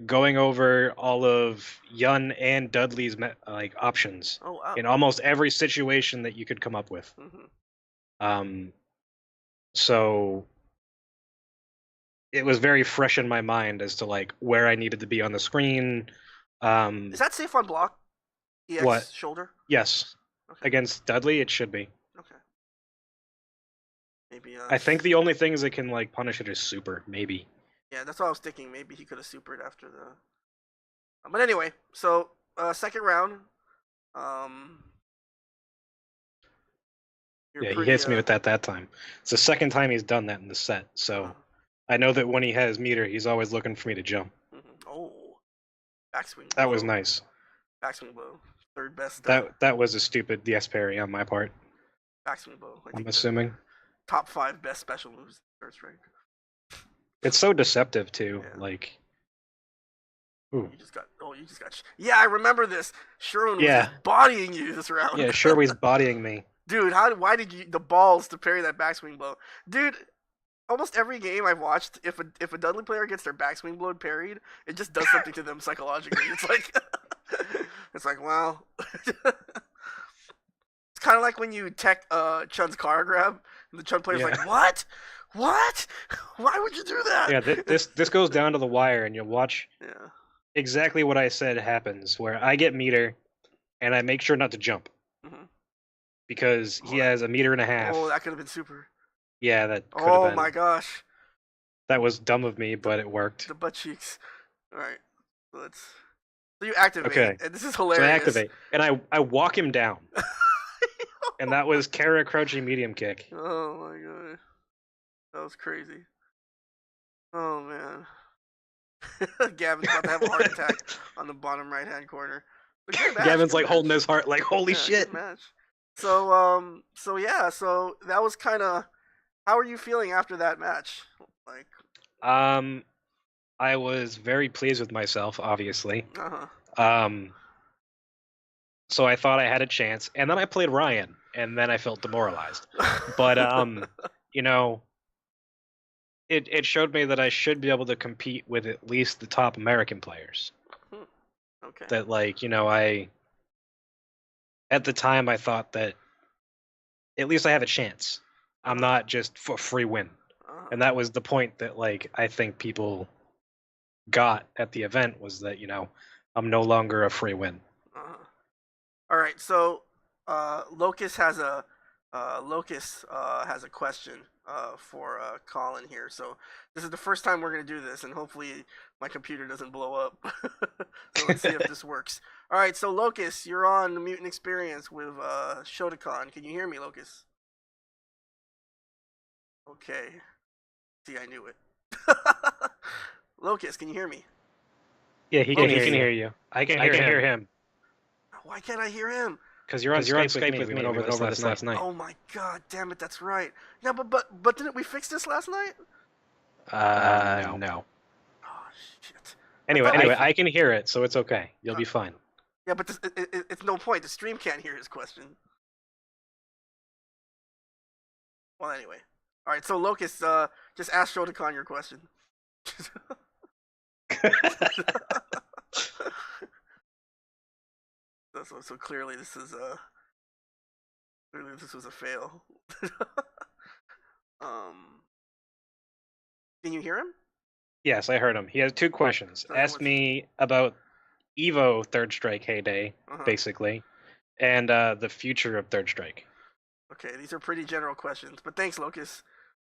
going over all of Yun and Dudley's like options in almost every situation that you could come up with. So it was very fresh in my mind as to like where I needed to be on the screen. Is that safe on block? EX what? Shoulder? Yes. Okay. Against Dudley, it should be. Okay. Maybe. I think the only things that can like punish it is super, maybe. Yeah, that's what I was thinking. Maybe he could have supered after the. But anyway, so second round. Yeah, he hits me with that time. It's the second time he's done that in the set, so I know that when he has meter, he's always looking for me to jump. Oh, backswing. That was nice. Backswing blow, third best. That was a stupid yes parry on my part. Backswing blow. I'm assuming. Top 5 best special moves first rank. It's so deceptive too. Yeah. Like, ooh. You just got. Yeah, I remember this. Sherwin was just bodying you this round. Yeah, Sherwin's bodying me. Dude, why did you the balls to parry that backswing blow? Dude, almost every game I've watched, if a Dudley player gets their backswing blow parried, it just does something to them psychologically. It's like it's like wow. It's kind of like when you tech Chun's car grab, and the Chun player's like, "What? What? Why would you do that?" Yeah, this goes down to the wire, and you'll watch Yeah. exactly what I said happens, where I get meter, and I make sure not to jump. Mhm. Because he has a meter and a half. Oh, that could have been super. Yeah, that could have Oh been. my gosh. That was dumb of me, but it worked. The butt cheeks. All right. So you activate, Okay. and this is So hilarious. I activate, and I walk him down. And that was Kara crouching medium kick. Oh my god. That was crazy. Oh man. Gavin's about to have a heart attack on the bottom right hand corner. But good match, Gavin's good like match. holding his heart, like holy Yeah, shit. good match. So yeah, so that was kind of. How are you feeling after that match? Like. I was very pleased with myself, obviously. Uh-huh. So I thought I had a chance, and then I played Ryan, and then I felt demoralized. But you know, it showed me that I should be able to compete with at least the top American players. Okay. That, like, you know, at the time I thought that at least I have a chance. I'm not just for free win. And that was the point that, like, I think people got at the event, was that, you know, I'm no longer a free win. All right, so Locus has a question for Colin here. So this is the first time we're gonna do this, and hopefully my computer doesn't blow up. So let's see if this works. All right, so Locus, you're on the Mutant XPerience with Shodokan. Can you hear me, Locus? Okay. See, I knew it. Locus, can you hear me? Yeah, he can hear you. I can hear him. Why can't I hear him? Because you're on Skype with me. We went over this last night. Oh my god, damn it, that's right. Yeah, but didn't we fix this last night? No. Oh shit. Anyway, I can hear it, so it's okay. You'll be fine. Yeah, but it's no point. The stream can't hear his question. Well, anyway. All right, so Locust, just ask Shodokan your question. So clearly this is was a fail. Can you hear him? Yes, I heard him. He has two questions. Asked me about Evo Third Strike Heyday, basically, and the future of Third Strike. Okay, these are pretty general questions, but thanks, Locust.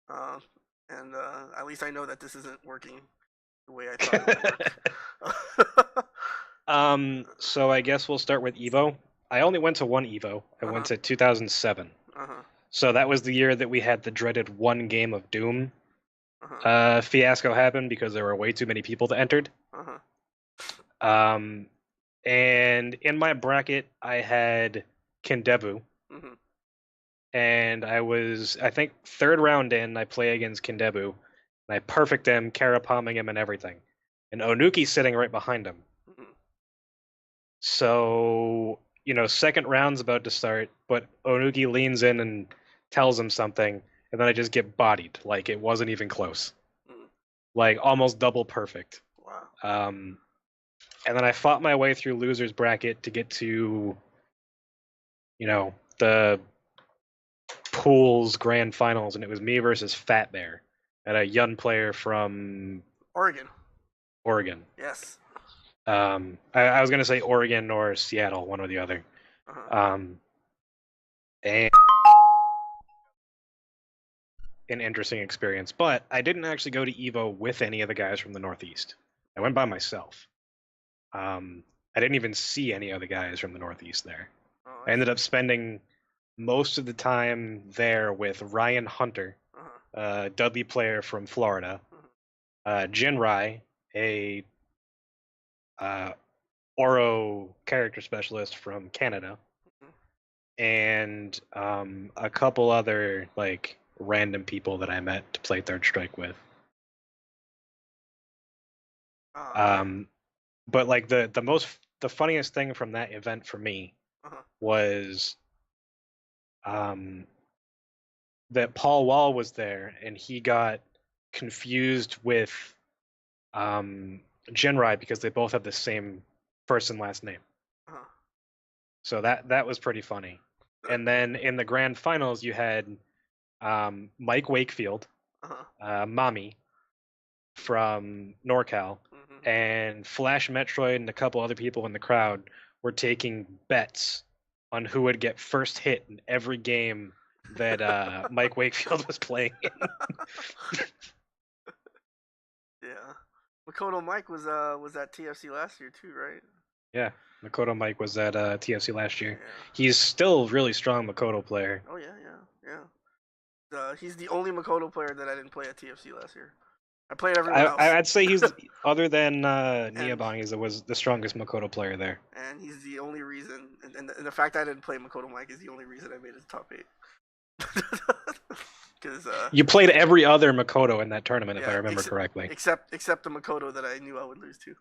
And at least I know that this isn't working the way I thought it would work. So I guess we'll start with Evo. I only went to one Evo. I went to 2007. So that was the year that we had the dreaded one game of Doom fiasco happen because there were way too many people that entered. And in my bracket, I had Kindebu. And I was, I think, third round in, I play against Kindebu. And I perfect him, Karapamming him and everything. And Onuki's sitting right behind him. So, you know, second round's about to start, but Onuki leans in and tells him something, and then I just get bodied. Like, it wasn't even close. Like, almost double perfect. Wow. And then I fought my way through loser's bracket to get to, you know, the pool's grand finals, and it was me versus Fat Bear, and a young player from Oregon. Yes. I was gonna say Oregon or Seattle, one or the other. And an interesting experience, but I didn't actually go to Evo with any of the guys from the Northeast. I went by myself. I didn't even see any of the guys from the Northeast there. I ended up spending most of the time there with Ryan Hunter, a Dudley player from Florida, Jinrai, a Oro character specialist from Canada, and a couple other, like, random people that I met to play Third Strike with. But, like, the funniest thing from that event for me was that Paul Wall was there, and he got confused with Jinrai because they both have the same first and last name. Uh-huh. So that was pretty funny. And then in the grand finals, you had Mike Wakefield, Uh-huh. Mami from NorCal, Mm-hmm. and Flash Metroid and a couple other people in the crowd were taking bets on who would get first hit in every game that Mike Wakefield was playing in. Yeah. Makoto Mike was at TFC last year too, right? Yeah, Makoto Mike was at TFC last year. Yeah. He's still a really strong Makoto player. Oh yeah. He's the only Makoto player that I didn't play at TFC last year. I played everyone else. I'd say he's, other than Niabang, he was the strongest Makoto player there. And he's the only reason, and the fact I didn't play Makoto Mike is the only reason I made his top 8. Because You played every other Makoto in that tournament, if yeah, I remember correctly. except the Makoto that I knew I would lose to.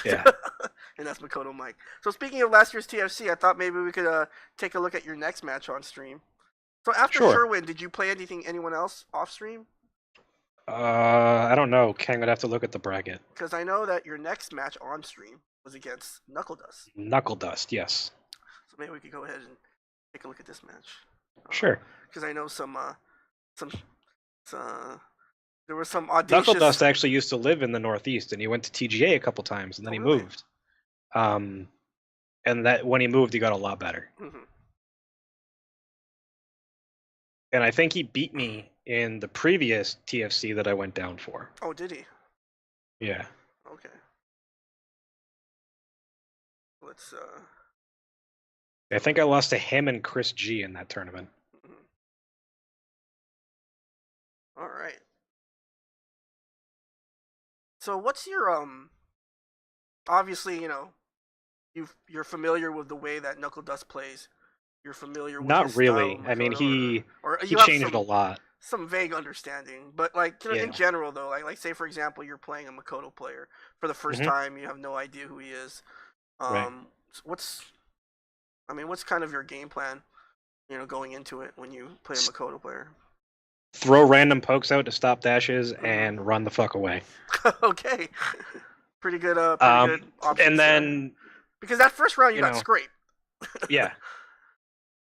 Yeah. And that's Makoto Mike. So speaking of last year's TFC, I thought maybe we could take a look at your next match on stream. So after Sure. Sherwin, did you play anyone else off stream? I don't know. Kang would have to look at the bracket. Because I know that your next match on stream was against Knuckle Dust. Knuckle Dust, yes. So maybe we could go ahead and take a look at this match. Sure. Because I know there was some audacious. Knuckle Dust actually used to live in the Northeast, and he went to TGA a couple times, and then he really? moved. And that when he moved, he got a lot better. Mm-hmm. And I think he beat me in the previous TFC that I went down for. Oh, did he? Yeah. Okay. Let's. I think I lost to him and Chris G in that tournament. All right. So what's your Obviously, you're familiar with the way that Knuckle Dust plays. You're familiar with Not his really. style, I mean, Makoto, or he you have changed a lot. some vague understanding, but like in Yeah. general though, like say for example, you're playing a Makoto player for the first Mhm. time, you have no idea who he is. Right. What's kind of your game plan, going into it when you play a Makoto player? Throw random pokes out to stop dashes and run the fuck away. Okay. Pretty good good options And then, because that first round you got know, scraped. yeah.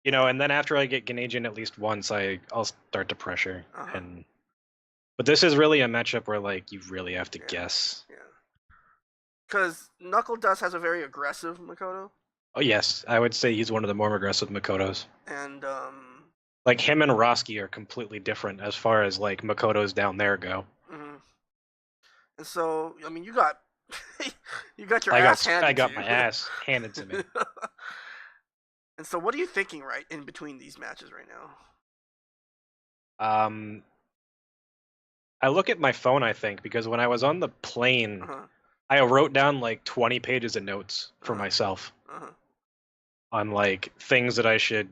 And then after I get Ganesian at least once, I'll start to pressure. Uh-huh. But this is really a matchup where like you really have to guess. Yeah. Because Knuckle Dust has a very aggressive Makoto. Oh yes, I would say he's one of the more aggressive Makotos. And Like him and Roski are completely different as far as like Makotos down there go. mhm. And so I mean you got your ass handed I got to my you. ass handed to me. And so what are you thinking right in between these matches right now? I look at my phone, I think, because when I was on the plane, Uh-huh. I wrote down like 20 pages of notes for Uh-huh. myself Uh-huh. on like things that I should,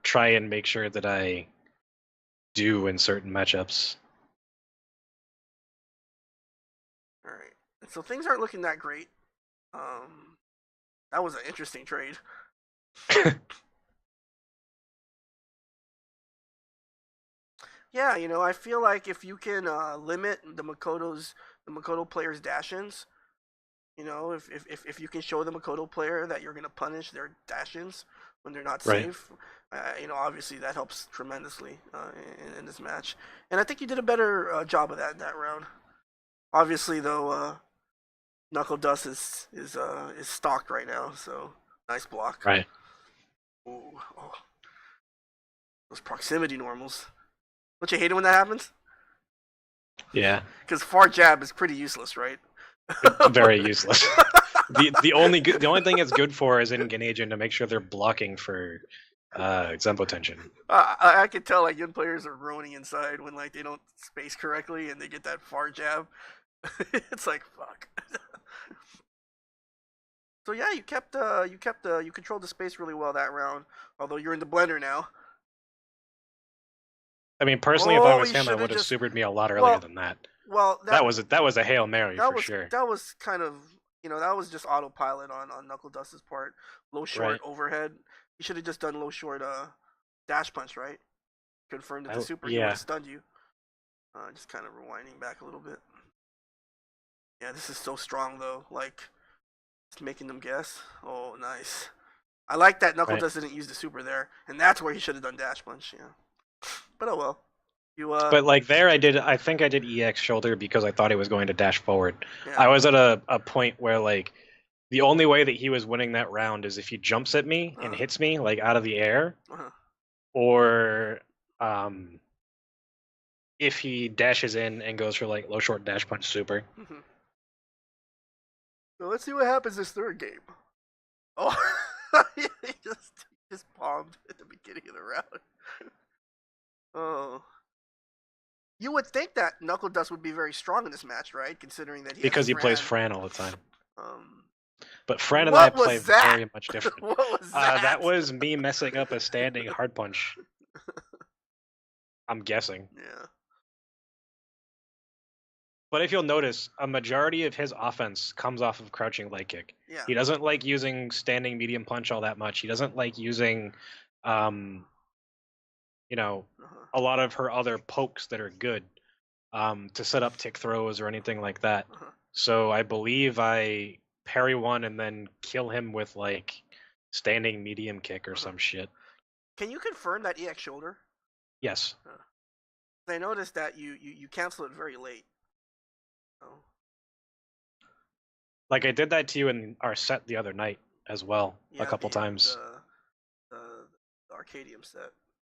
try and make sure that I do in certain matchups. All right. And so things aren't looking that great. That was an interesting trade. Yeah, I feel like if you can limit the Makoto players' dash-ins, if you can show the Makoto player that you're gonna punish their dash-ins when they're not Right. safe, obviously that helps tremendously in this match. And I think you did a better job of that in that round. Obviously, though, Knuckle Dust is stocked right now, so nice block. Right. Ooh, oh. Those proximity normals. Don't you hate it when that happens? Yeah. Because far jab is pretty useless, right? Very useless. The only thing it's good for is in Ganesian to make sure they're blocking for Zempo tension. I can tell like young players are groaning inside when like they don't space correctly and they get that far jab. It's like fuck. So yeah, you controlled the space really well that round. Although you're in the blender now. I mean, personally, if I Oh, was he him, I should've would have just- supered me a lot earlier Well, than that. Well, That was a Hail Mary that for was sure. that was kind of that was just autopilot on Knuckle Dust's part. Low short Right. overhead. He should have just done low short dash punch, right? Confirmed that the super he would yeah. have stunned you. Just kind of rewinding back a little bit. Yeah, this is so strong though. Like, it's making them guess. Oh, nice. I like that Knuckle Dust didn't use the super there, and that's where he should have done dash punch. Yeah, but oh well. You But like there, I think I did EX shoulder because I thought he was going to dash forward. Yeah. I was at a point where like the only way that he was winning that round is if he jumps at me and hits me like out of the air, or if he dashes in and goes for like low short dash punch super. So let's see what happens this third game. Oh, he just bombed at the beginning of the round. Oh. You would think that Knuckle Dust would be very strong in this match, right? Considering that he plays Fran all the time. Um, But Fran and I play that? very much different. What was that? That was me messing up a standing hard punch. I'm guessing. Yeah. But if you'll notice, a majority of his offense comes off of crouching leg kick. Yeah. He doesn't like using standing medium punch all that much. He doesn't like using, a lot of her other pokes that are good to set up tick throws or anything like that. So I believe I parry one and then kill him with like standing medium kick or some shit. Can you confirm that EX shoulder? Yes. I noticed that you cancel it very late. Oh. Like I did that to you in our set the other night as well, Yeah, a couple times. The Arcadium set.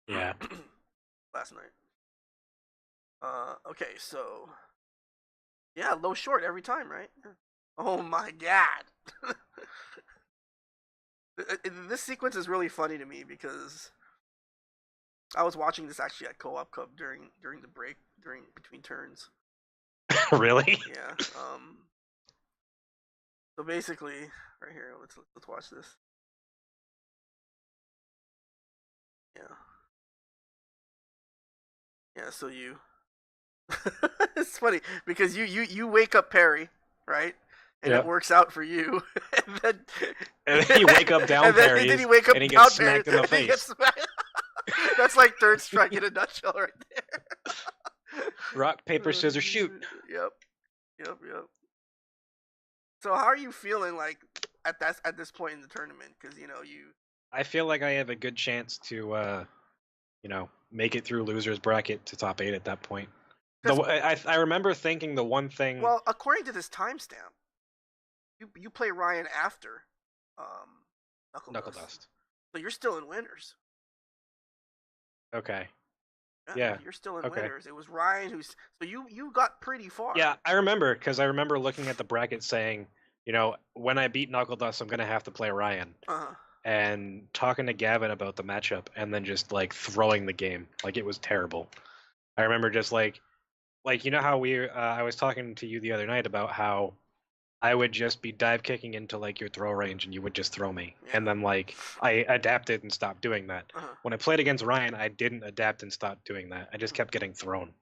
Yeah. Last night. Okay, so yeah, low short every time, right? Oh my god. This sequence is really funny to me because I was watching this actually at Co-op Cup during the break, between turns. Really? Yeah. So basically, right here, let's watch this. Yeah. Yeah. So you. It's funny because you wake up Perry, right? And it works out for you, and then you wake up down Perry, and then you wake up and he down gets smacked in the face. That's like third strike in a nutshell, right there. Rock, paper, scissors, shoot. Yep. So how are you feeling like at this point in the tournament? Because I feel like I have a good chance to, make it through losers bracket to top 8 at that point. I remember thinking the one thing. Well, according to this timestamp, you play Ryan after Knuckle Dust. So you're still in winners. Okay. Yeah. You're still in winners. It was Ryan who's. So you got pretty far. Yeah, I remember because I remember looking at the bracket saying, when I beat Knuckle Dust, I'm gonna have to play Ryan. And talking to Gavin about the matchup, and then just like throwing the game, like it was terrible. I remember just like how I was talking to you the other night about how I would just be dive kicking into like your throw range and you would just throw me. Yeah. And then like I adapted and stopped doing that. When I played against Ryan, I didn't adapt and stop doing that. I just kept getting thrown.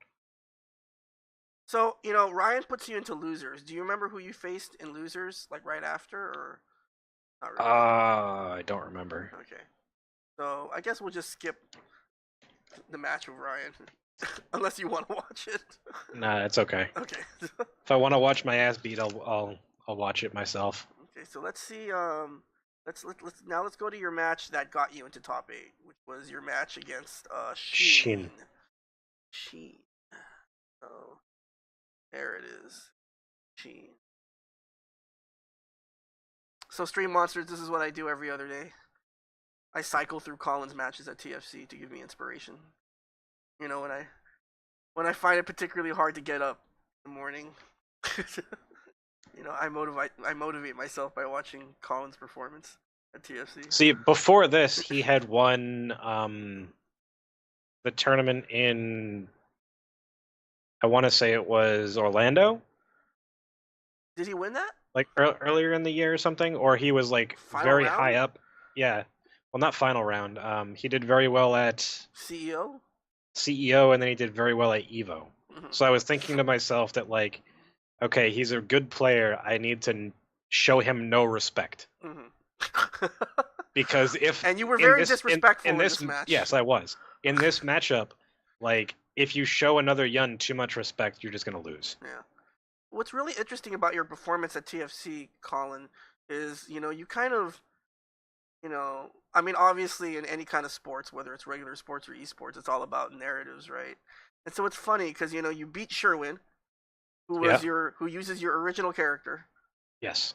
So, Ryan puts you into losers. Do you remember who you faced in losers, like right after, or not really? I don't remember. Okay. So I guess we'll just skip the match with Ryan. Unless you want to watch it. Nah, it's okay. Okay. If I want to watch my ass beat, I'll watch it myself. Okay, so let's see. Let's go to your match that got you into top 8, which was your match against Shin. So there it is. Shin. So Stream Monsters, this is what I do every other day. I cycle through Colin's matches at TFC to give me inspiration. When I find it particularly hard to get up in the morning, I motivate myself by watching Colin's performance at TFC. See, before this, he had won the tournament in, I want to say it was Orlando. Did he win that? Like earlier in the year or something, or he was like final very round? high up. Yeah, well, not final round. He did very well at CEO, and then he did very well at Evo. So I was thinking to myself that like, okay, he's a good player. I need to show him no respect. Because and you were very disrespectful in this match. Yes, I was. In this matchup, like if you show another Yun too much respect, you're just gonna lose. Yeah. What's really interesting about your performance at TFC, Colin, is you kind of I mean, obviously in any kind of sports, whether it's regular sports or esports, it's all about narratives, right? And so it's funny because you beat Sherwin, who was who uses your original character. Yes.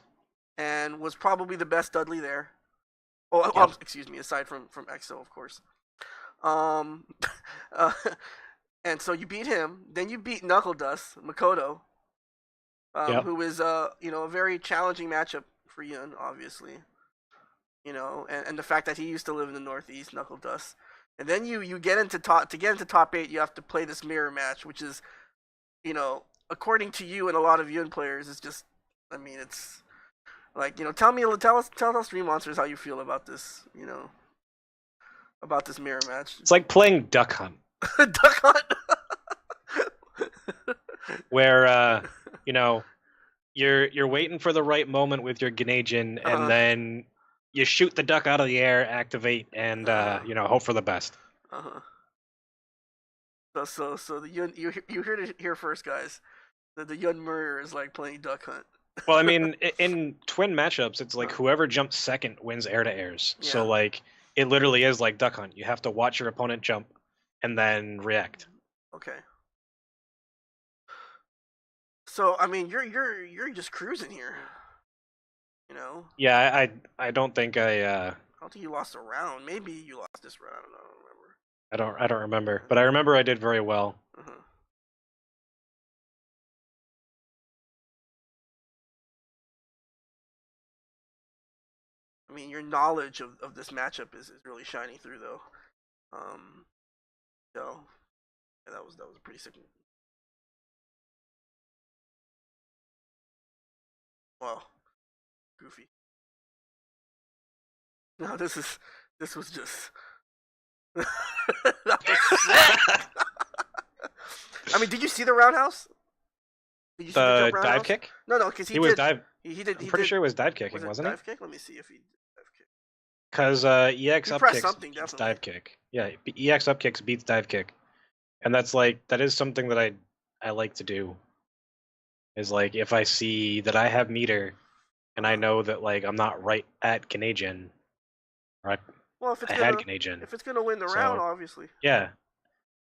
And was probably the best Dudley there. Oh, excuse me. Aside from EXO, of course. And so you beat him. Then you beat Knuckle Dust Makoto, who is a very challenging matchup for Yun, obviously. And the fact that he used to live in the Northeast, Knuckle Dust. And then you get into top 8, you have to play this mirror match, which is, according to you and a lot of Yun players, it's just, I mean, it's like, tell us Stream Monsters how you feel about this, about this mirror match. It's like playing Duck Hunt. Duck Hunt. Where you're waiting for the right moment with your Ganejin, and then you shoot the duck out of the air, activate, and hope for the best. So the Yun, you heard it here first, guys. The Yun mirror is like playing Duck Hunt. Well, I mean, in twin matchups, it's like whoever jumps second wins air to airs. Yeah. So like it literally is like Duck Hunt. You have to watch your opponent jump and then react. Okay. So I mean, you're just cruising here. Yeah, I don't think I don't think you lost a round. Maybe you lost this round. I don't remember. I don't remember, but I remember I did very well. I mean, your knowledge of this matchup is really shining through, though. So yeah, that was pretty sick. Wow, goofy. No, this was just. That was sick. I mean, did you see the roundhouse? Did you see the dive kick? No, because he was did. Dive. He did. I'm pretty sure it was dive kicking, wasn't it? Dive kick. Let me see if he dive kick. Because EX up kicks beats dive kick. Yeah, EX up kicks beats dive kick, and that is something that I like to do. Is like if I see that I have meter, and I know that like I'm not right at Ganejin, right? Well, if it's gonna win the round, obviously. Yeah.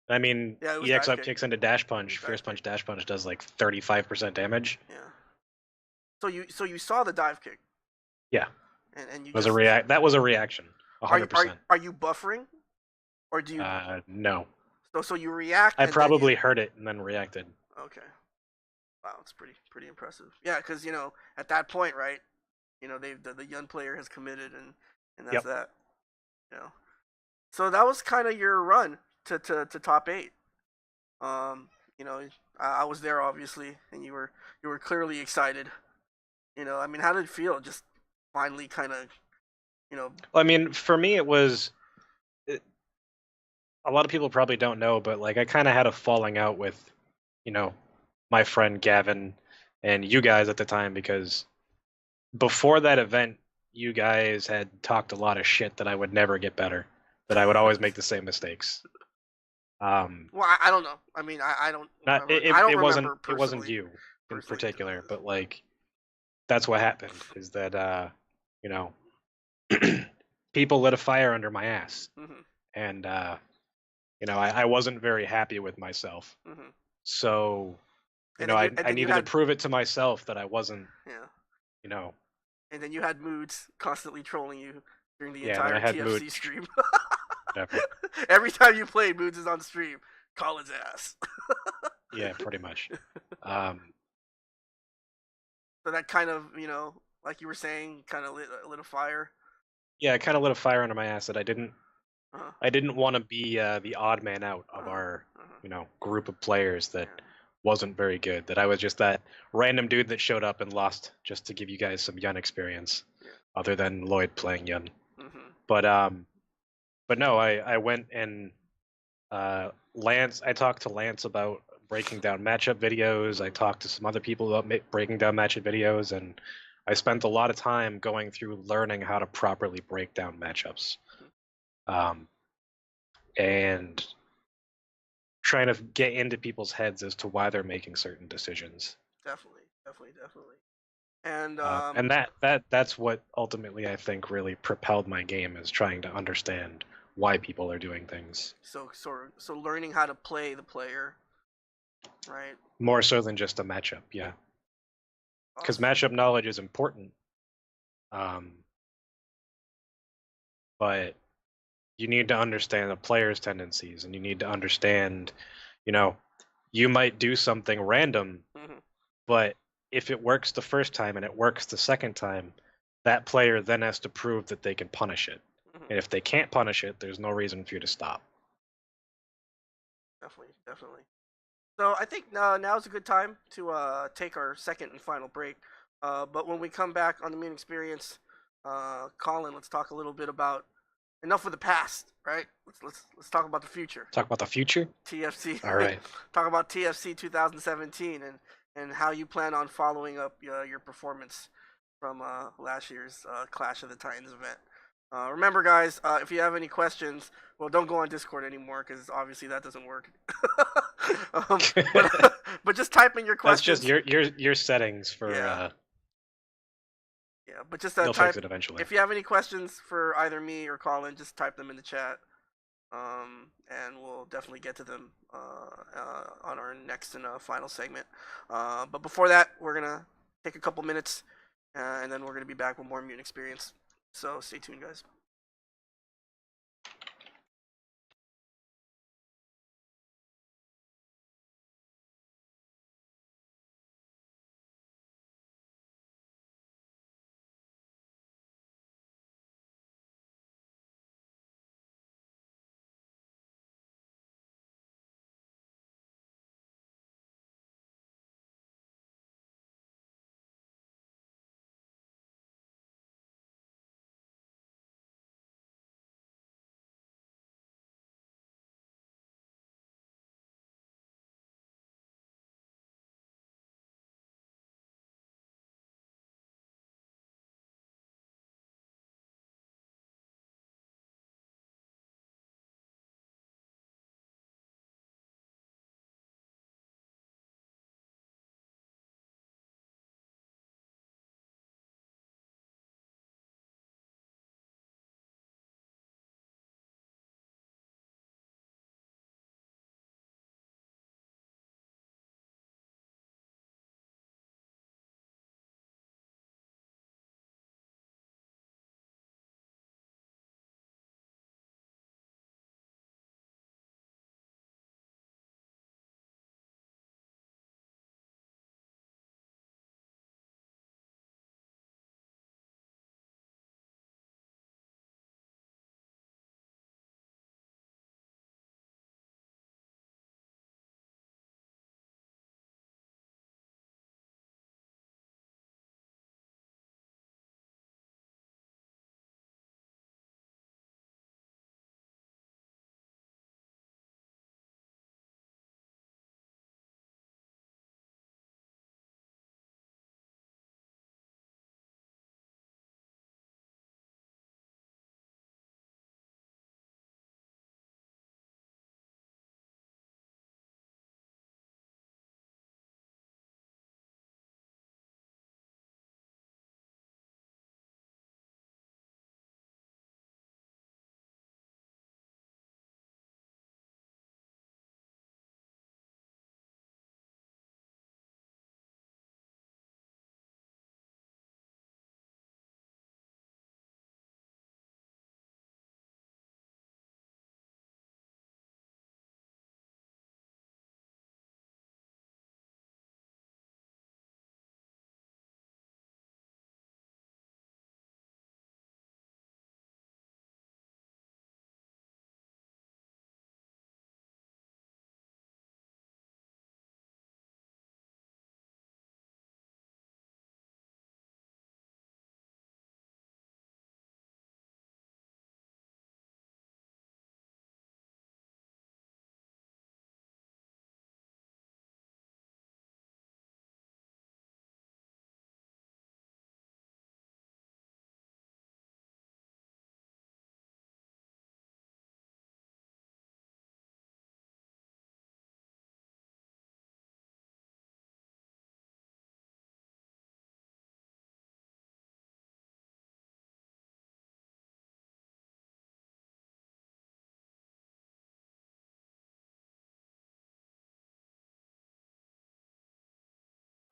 I mean, EX up kicks into dash punch. First punch, dash punch does like 35% damage. Yeah. So you saw the dive kick. Yeah. And you that was a reaction. 100%. Are you buffering, or do you? No. So you react. I probably heard it and then reacted. Okay. Wow, it's pretty impressive. Yeah, because at that point, right? The Yun player has committed, and that's that. So that was kind of your run to top 8. I was there obviously, and you were clearly excited. I mean, how did it feel? Just finally, kind of, Well, I mean, for me, it was. A lot of people probably don't know, but like I kind of had a falling out with, my friend Gavin and you guys at the time, because before that event, you guys had talked a lot of shit that I would never get better, that I would always make the same mistakes. Well, I don't know. I mean, I don't. It wasn't you in particular, but like that's what happened. Is that people lit a fire under my ass, and I wasn't very happy with myself. So I needed to prove it to myself that I wasn't. Yeah. And then you had Moods constantly trolling you during the entire TFC stream. Every time you play, Moods is on stream. Call his ass. Yeah, pretty much. So that kind of, like you were saying, kind of lit a fire. Yeah, it kind of lit a fire under my ass that I didn't want to be the odd man out of our, group of players that wasn't very good. That I was just that random dude that showed up and lost just to give you guys some Yun experience, other than Lloyd playing Yun. But no, I went and Lance. I talked to Lance about breaking down matchup videos. I talked to some other people about breaking down matchup videos, and I spent a lot of time going through learning how to properly break down matchups, and trying to get into people's heads as to why they're making certain decisions. Definitely. And That's what ultimately I think really propelled my game, is trying to understand why people are doing things. so learning how to play the player, right? More so than just a matchup, yeah. Because Awesome. matchup knowledge is important. But you need to understand the player's tendencies, and you need to understand, you might do something random, Mhm. but if it works the first time and it works the second time, that player then has to prove that they can punish it. Mhm. And if they can't punish it, there's no reason for you to stop. Definitely. So I think now is a good time to take our second and final break. But when we come back on the Mutant XPerience, Colin, let's talk a little bit about enough of the past, right? Let's talk about the future. Talk about the future? TFC. All right. Talk about TFC 2017 and how you plan on following up your performance from last year's Clash of the Titans event. Remember, guys, if you have any questions, well, don't go on Discord anymore because obviously that doesn't work. But just type in your That's questions. just your settings for. Yeah. Yeah, but just they'll type. fix it eventually. If you have any questions for either me or Colin, just type them in the chat, and we'll definitely get to them on our next and final segment. But before that, we're gonna take a couple minutes, and then we're gonna be back with more Mutant XPerience. So stay tuned, guys.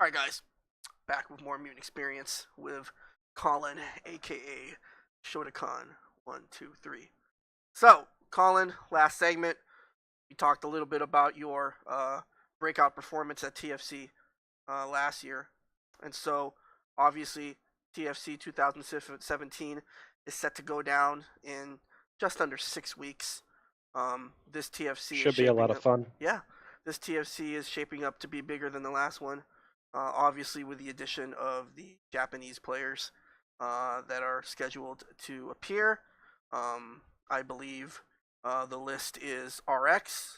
All right, guys, back with more Mutant XPerience with Colin, aka Shodokan123. So, Colin, last segment, you talked a little bit about your breakout performance at TFC last year, and so obviously TFC 2017 is set to go down in just under 6 weeks. This TFC Should be a lot of fun. Yeah, this TFC is shaping up to be bigger than the last one. Obviously, with the addition of the Japanese players that are scheduled to appear. I believe the list is RX,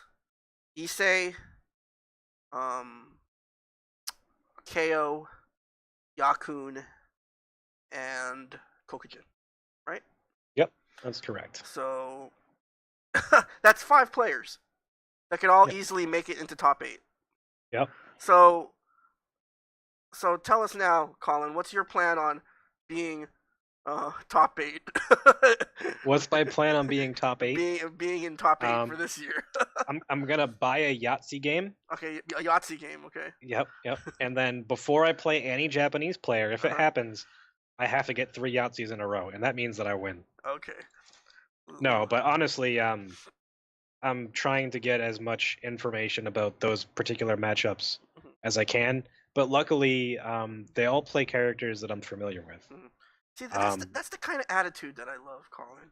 Issei, KO, Yakun, and Kokujin, right? Yep, that's correct. So that's 5 players that could all Yep. easily make it into top 8. Yep. So tell us now, Colin, what's your plan on being top 8? What's my plan on being top 8? Being in top 8 for this year. I'm gonna buy a Yahtzee game. Okay, a Yahtzee game. Okay. Yep. And then before I play any Japanese player, if it happens, I have to get 3 Yahtzees in a row, and that means that I win. Okay. No, but honestly, I'm trying to get as much information about those particular matchups as I can. But luckily, they all play characters that I'm familiar with. See, that's the kind of attitude that I love, Colin.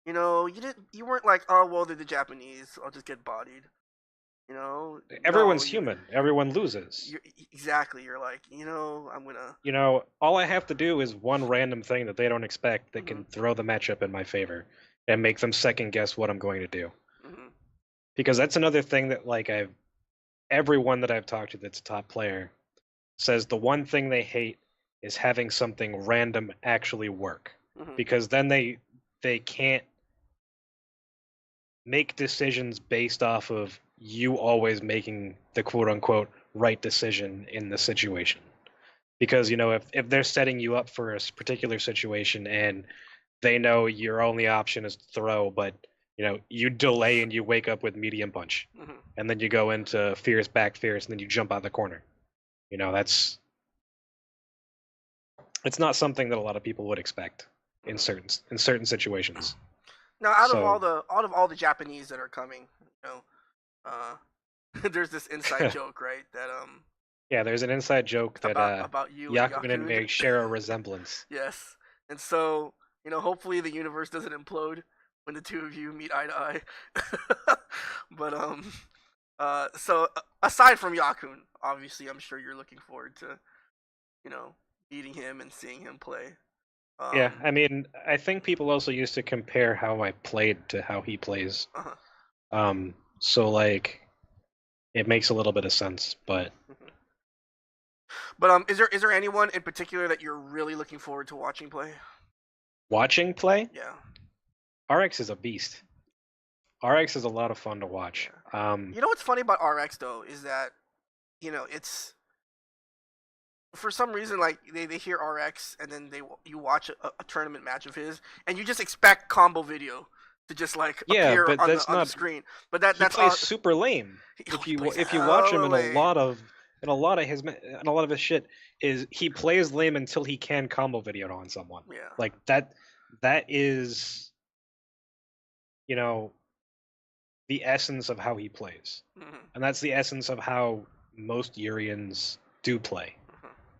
You know, you weren't like, oh well, they're the Japanese, I'll just get bodied. You know, Everyone's human. Everyone loses. Exactly. You're like, I'm gonna. You know, all I have to do is one random thing that they don't expect that can throw the matchup in my favor and make them second guess what I'm going to do. Because that's another thing that, like, everyone that I've talked to that's a top player says the one thing they hate is having something random actually work. Because then they can't make decisions based off of you always making the quote-unquote right decision in the situation. Because, if they're setting you up for a particular situation and they know your only option is to throw, but, you delay and you wake up with medium punch. And then you go into fierce, back fierce, and then you jump out of the corner. It's not something that a lot of people would expect in certain situations. Now, out of all the Japanese that are coming, there's this inside joke, right? That Yeah, there's an inside joke that about you Yakun and Meg share a resemblance. Yes, and so hopefully the universe doesn't implode when the two of you meet eye to eye. But so aside from Yakun, obviously, I'm sure you're looking forward to meeting him and seeing him play. Yeah, I mean, I think people also used to compare how I played to how he plays. So, like, it makes a little bit of sense, but... But is there anyone in particular that you're really looking forward to watching play? Watching play? Yeah. RX is a beast. RX is a lot of fun to watch. You know what's funny about RX, though, is that, it's... For some reason, like, they hear RX, and then you watch a tournament match of his, and you just expect combo video to just, like, appear on the screen. But he plays super lame. If you watch him in a lot of his shit, is he plays lame until he can combo video on someone. Yeah. Like, that is, the essence of how he plays. And that's the essence of how most Urians do play.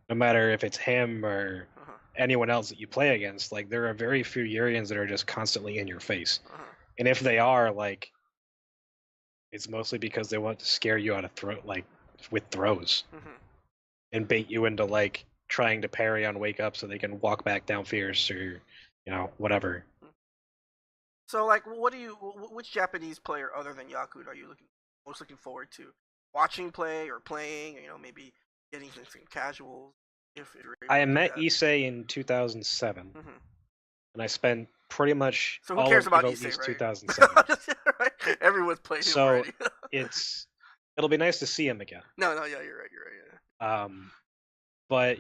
No matter if it's him or anyone else that you play against, like, there are very few Urians that are just constantly in your face. And if they are, like, it's mostly because they want to scare you out of with throws. And bait you into, like, trying to parry on wake up so they can walk back down fierce or, whatever. So, like, which Japanese player other than Yakun are you most looking forward to? Watching play or playing, maybe getting some casuals? I met Issei in 2007, and I spent pretty much so who cares about Issei, right? 2007. Right? Everyone's played him already. It'll be nice to see him again. No, yeah, you're right. Yeah. But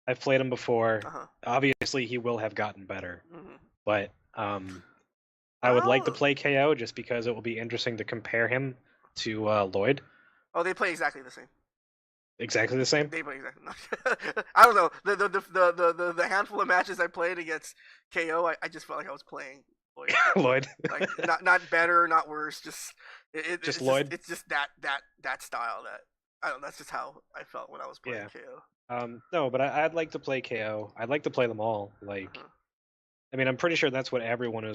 I've played him before. Obviously, he will have gotten better, but I would like to play KO just because it will be interesting to compare him to Lloyd. Oh, they play exactly the same. Exactly the same. They play exactly. I don't know. The handful of matches I played against KO, I just felt like I was playing Lloyd. Lloyd. Like not better, not worse. Just Just Lloyd? It's just that style that I don't know. That's just how I felt when I was playing Yeah. KO. No, but I'd like to play KO. I'd like to play them all. Like, Uh-huh. I mean, I'm pretty sure that's what everyone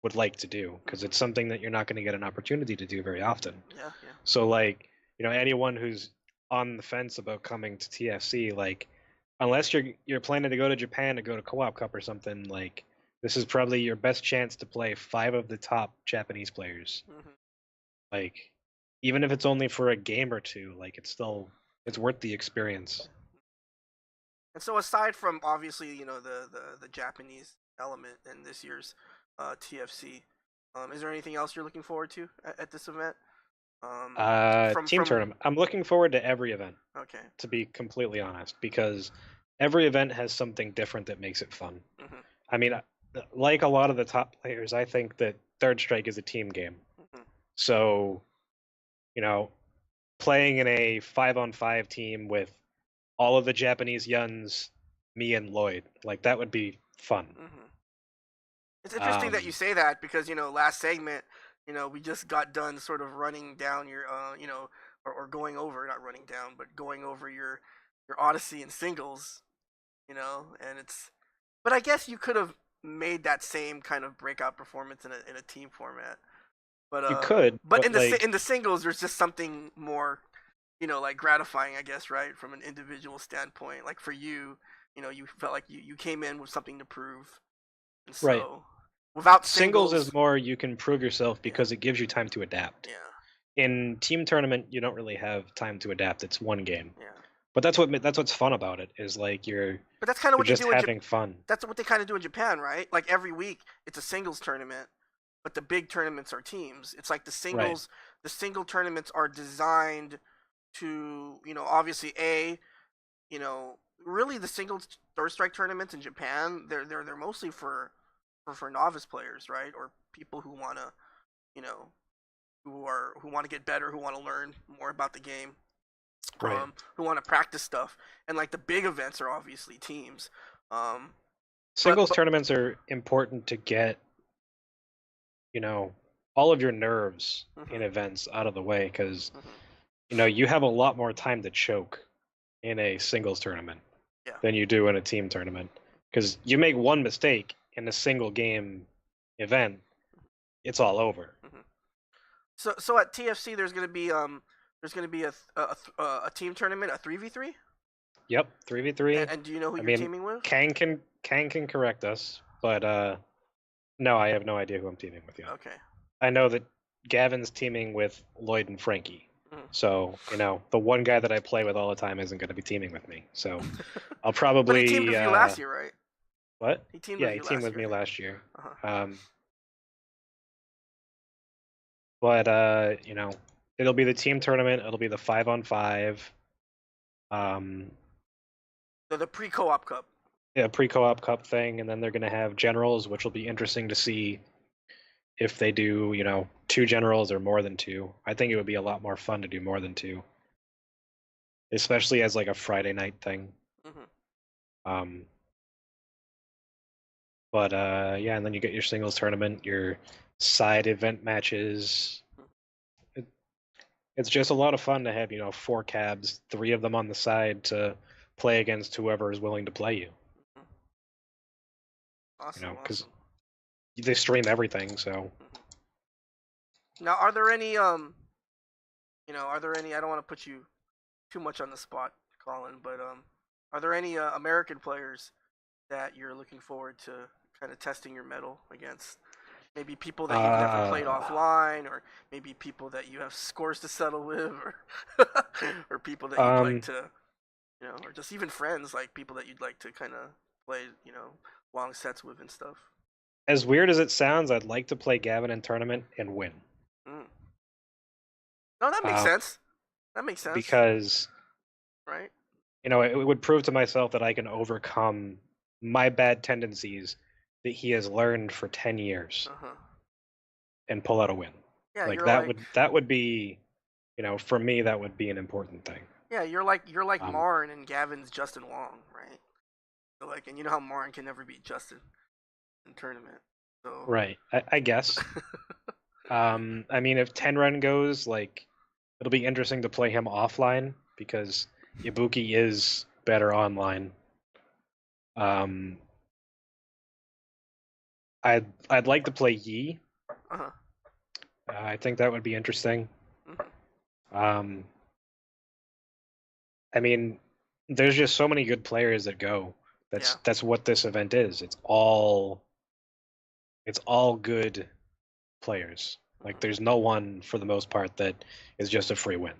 would like to do because it's something that you're not going to get an opportunity to do very often. Yeah. So, like, anyone who's on the fence about coming to TFC, like, unless you're planning to go to Japan to go to Co-op Cup or something, like, this is probably your best chance to play 5 of the top Japanese players. Mm-hmm. Like, even if it's only for a game or two, like, it's worth the experience. And so, aside from obviously, the Japanese element in this year's TFC, is there anything else you're looking forward to at this event? Team tournament. I'm looking forward to every event. Okay. To be completely honest, because every event has something different that makes it fun. Mm-hmm. I mean, like a lot of the top players, I think that Third Strike is a team game. Mm-hmm. So, playing in a 5-on-5 team with all of the Japanese yuns, me and Lloyd, like that would be fun. Mm-hmm. It's interesting that you say that because last segment, we just got done sort of running down your or going over, not running down, but going over your Odyssey in singles, and but I guess you could have made that same kind of breakout performance in a team format. But you could, but in the singles, there's just something more, like gratifying, I guess, right, from an individual standpoint. Like for you, you felt like you came in with something to prove, and so right. Without singles is more you can prove yourself because it gives you time to adapt. Yeah. In team tournament, you don't really have time to adapt. It's one game. Yeah. But that's what's fun about it is like But that's kind of what just they do having fun. That's what they kind of do in Japan, right? Like every week, it's a singles tournament, but the big tournaments are teams. It's like the single tournaments are designed to, obviously really the singles Third Strike tournaments in Japan, they're mostly for novice players, right? Or people who want to, who want to get better, who want to learn more about the game, right. Who want to practice stuff. And like the big events are obviously teams. Singles tournaments are important to get, all of your nerves mm-hmm. in events out of the way because, mm-hmm. You have a lot more time to choke in a singles tournament than you do in a team tournament because you make one mistake in a single game event, it's all over. Mm-hmm. So at TFC, there's gonna be a team tournament, a 3v3. Yep, 3v3. And do you know who you're teaming with? Kang can correct us, but no, I have no idea who I'm teaming with yet. Okay. I know that Gavin's teaming with Lloyd and Frankie. So, the one guy that I play with all the time isn't going to be teaming with me. So, I'll probably. But he teamed with you last year, right? What? He teamed with me last year. Uh-huh. But it'll be the team tournament. It'll be the 5-on-5. The pre-co-op cup. Yeah, pre-co-op cup thing, and then they're gonna have generals, which will be interesting to see if they do, 2 generals or more than 2. I think it would be a lot more fun to do more than 2, especially as like a Friday night thing. Mm-hmm. But and then you get your singles tournament, your side event matches. It's just a lot of fun to have, 4 cabs, 3 of them on the side to play against whoever is willing to play you. Awesome. Because they stream everything, so. Now, are there any I don't want to put you too much on the spot, Colin, but are there any American players that you're looking forward to kind of testing your mettle against? Maybe people that you've never played offline, or maybe people that you have scores to settle with, or people that you'd like to, or just even friends, like people that you'd like to kind of play, long sets with and stuff. As weird as it sounds, I'd like to play Gavin in tournament and win. No, that makes sense. That makes sense. Because, right? It would prove to myself that I can overcome my bad tendencies that he has learned for 10 years and pull out a win. Yeah, that would be, for me, that would be an important thing. Yeah, you're like Um, Marn and Gavin's Justin Wong, right? So like, and you know how Marn can never beat Justin in tournament. So right, I guess. I mean, if Tenren goes, like, it'll be interesting to play him offline because Ibuki is better online. I'd like to play Yi. uh-huh. I think that would be interesting. Mhm. Um, I mean, there's just so many good players that go. Yeah. That's what this event is. It's all good players. Like there's no one for the most part that is just a free win.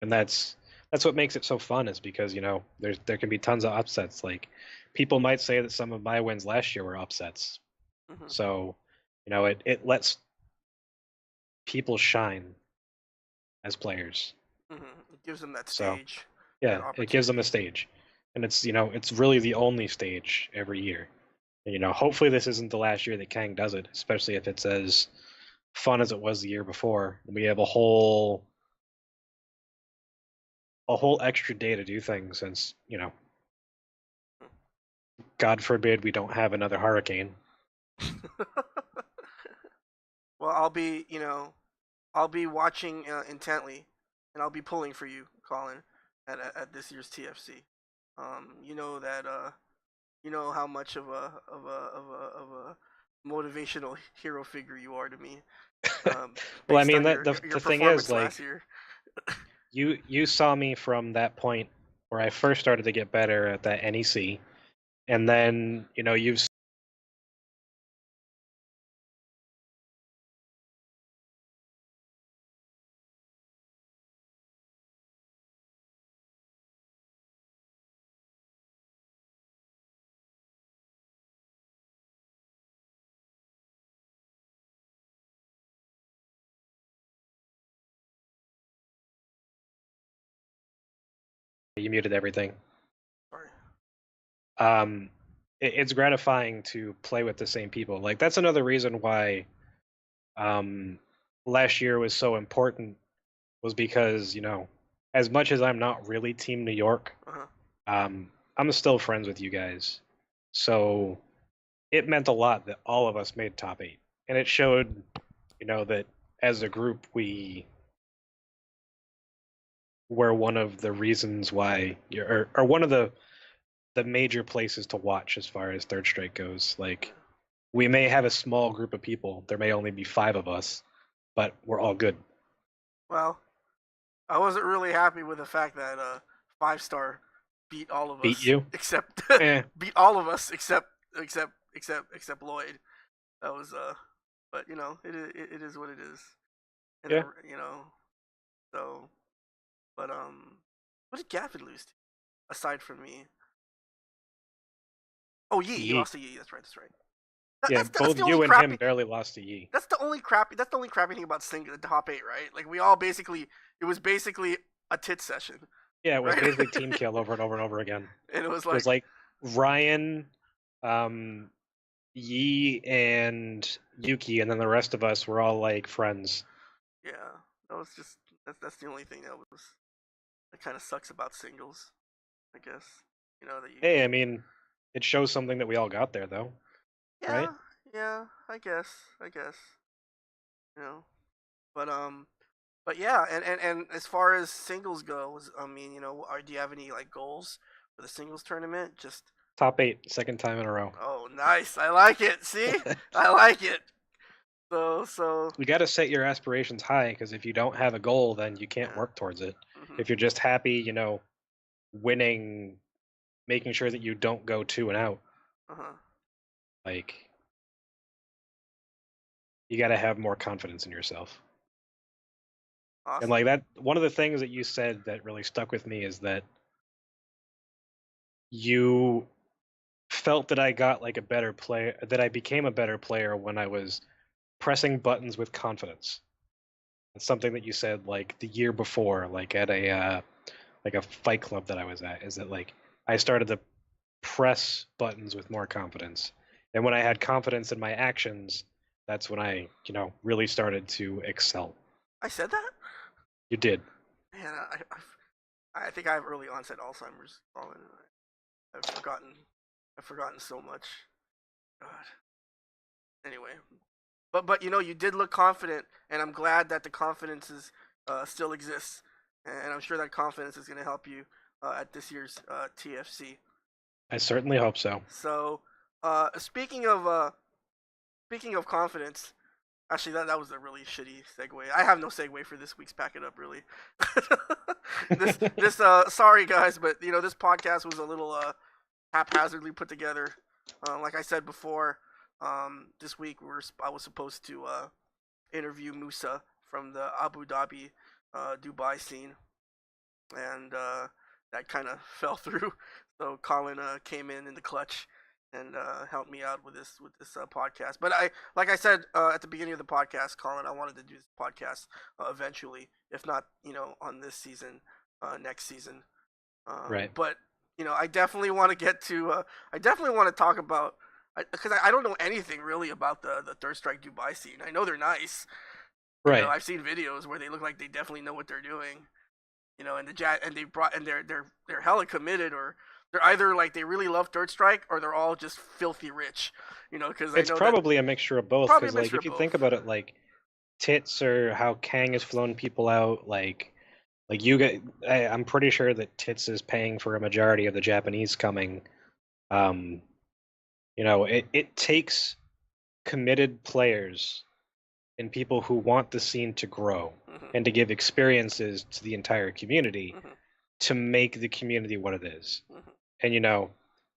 And that's what makes it so fun is because, there can be tons of upsets. Like people might say that some of my wins last year were upsets. Mhm. So, it lets people shine as players. Mhm. It gives them that So, stage. yeah, That it gives them a opportunity. stage. And it's really the only stage every year. And, hopefully this isn't the last year that Kang does it, especially if it's as fun as it was the year before. And we have a whole extra day to do things since, God forbid we don't have another hurricane. Well, I'll be watching intently, and I'll be pulling for you, Colin, at this year's TFC. You know that you know how much of a motivational hero figure you are to me, Well, I based mean on that your the thing is, performance last like, year. you saw me from that point where I first started to get better at that NEC, and then you've you muted everything. Sorry. It's gratifying to play with the same people. Like that's another reason why last year was so important was because as much as I'm not really Team New York, Uh-huh. I'm still friends with you guys, so it meant a lot that all of us made top 8, and it showed that as a group we were one of the reasons why or one of the major places to watch as far as Third Strike goes. Like we may have a small group of people. There may only be 5 of us, but we're all good. Well, I wasn't really happy with the fact that 5 star beat all of Beat us you? except Eh. beat all of us except Lloyd. That was but it is what it is. And Yeah. so but what did Gavin lose to aside from me? Oh, Yi, he Yi. lost to Yi. That's right. That's right. Yeah, That's both the only you and him crappy. barely lost to Yi. That's the only crappy. That's the only crappy thing about the top 8, right? Like we all basically, it was basically a tit session, Yeah, it was right? basically team kill over and over and over again. And it was It was like, like Ryan, Yi, and Yuki, and then the rest of us were all like friends. yeah, that was just that's the only thing that kind of sucks about singles, I guess. That you. Hey, I mean, it shows something that we all got there, though, right? Yeah, yeah, I guess. You know, but yeah, and as far as singles goes, I mean, do you have any like goals for the singles tournament? Just Top 8, second time in a row. oh, nice, I like it. See, I like it. So. You got to set your aspirations high because if you don't have a goal, then you can't Yeah. work towards it. Mhm. If you're just happy, winning, making sure that you don't go 2 and out, Uh-huh. like you got to have more confidence in yourself. Awesome. And like that, one of the things that you said that really stuck with me is that you felt that I got like a better player, that I became a better player when I was pressing buttons with confidence. It's something that you said like the year before, like at a fight club that I was at, is that like I started to press buttons with more confidence. And when I had confidence in my actions, that's when I, really started to excel. I said that? You did. Man, I think I have early onset Alzheimer's. Colin. I've forgotten so much. God. Anyway, but you did look confident, and I'm glad that the confidence is still exists, and I'm sure that confidence is going to help you at this year's TFC. I certainly hope so. So, speaking of confidence, actually that was a really shitty segue. I have no segue for this week's Pack It Up, really. this sorry guys, but this podcast was a little haphazardly put together. Like I said before, this week I was supposed to interview Musa from the Abu Dhabi, Dubai scene, and that kind of fell through. So Colin came in the clutch and helped me out with this podcast. But like I said at the beginning of the podcast, Colin, I wanted to do this podcast eventually, if not on this season, next season. Right. But I definitely want to get to. I definitely want to talk about, because I don't know anything really about the Third Strike Dubai scene. I know they're nice. Right. I've seen videos where they look like they definitely know what they're doing. And they're hella committed, or they're either like they really love Third Strike, or they're all just filthy rich. Because it's probably a mixture of both. Because like if you think about it, like Tits or how Kang has flown people out, like you get. I'm pretty sure that Tits is paying for a majority of the Japanese coming. It takes committed players and people who want the scene to grow and to give experiences to the entire community to make the community what it is. And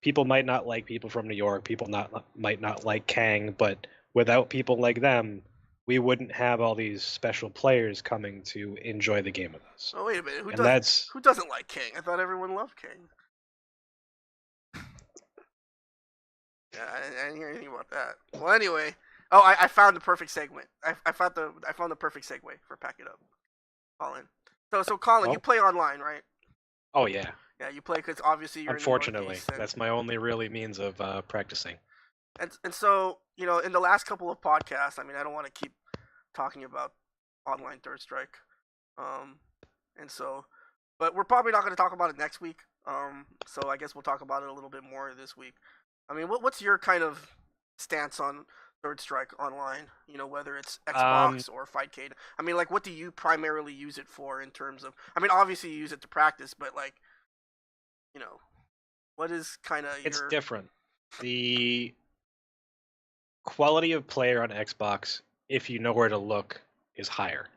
people might not like people from New York, people might not like Kang, but without people like them, we wouldn't have all these special players coming to enjoy the game with us. Oh wait a minute, who doesn't like Kang? I thought everyone loved Kang. Yeah, I didn't hear anything about that. Well, anyway, I found the perfect segment. I found the perfect segue for Pack It Up, Colin. So Colin, you play online, right? Oh yeah. Yeah, you play because obviously you're. Unfortunately, that's my only really means of practicing. And so in the last couple of podcasts, I mean, I don't want to keep talking about online Third Strike, but we're probably not going to talk about it next week. So I guess we'll talk about it a little bit more this week. I mean, what's your kind of stance on Third Strike online? Whether it's Xbox or Fightcade. I mean, like, what do you primarily use it for in terms of? I mean, obviously you use it to practice, but like, what is kind of? It's different. The quality of player on Xbox, if you know where to look, is higher.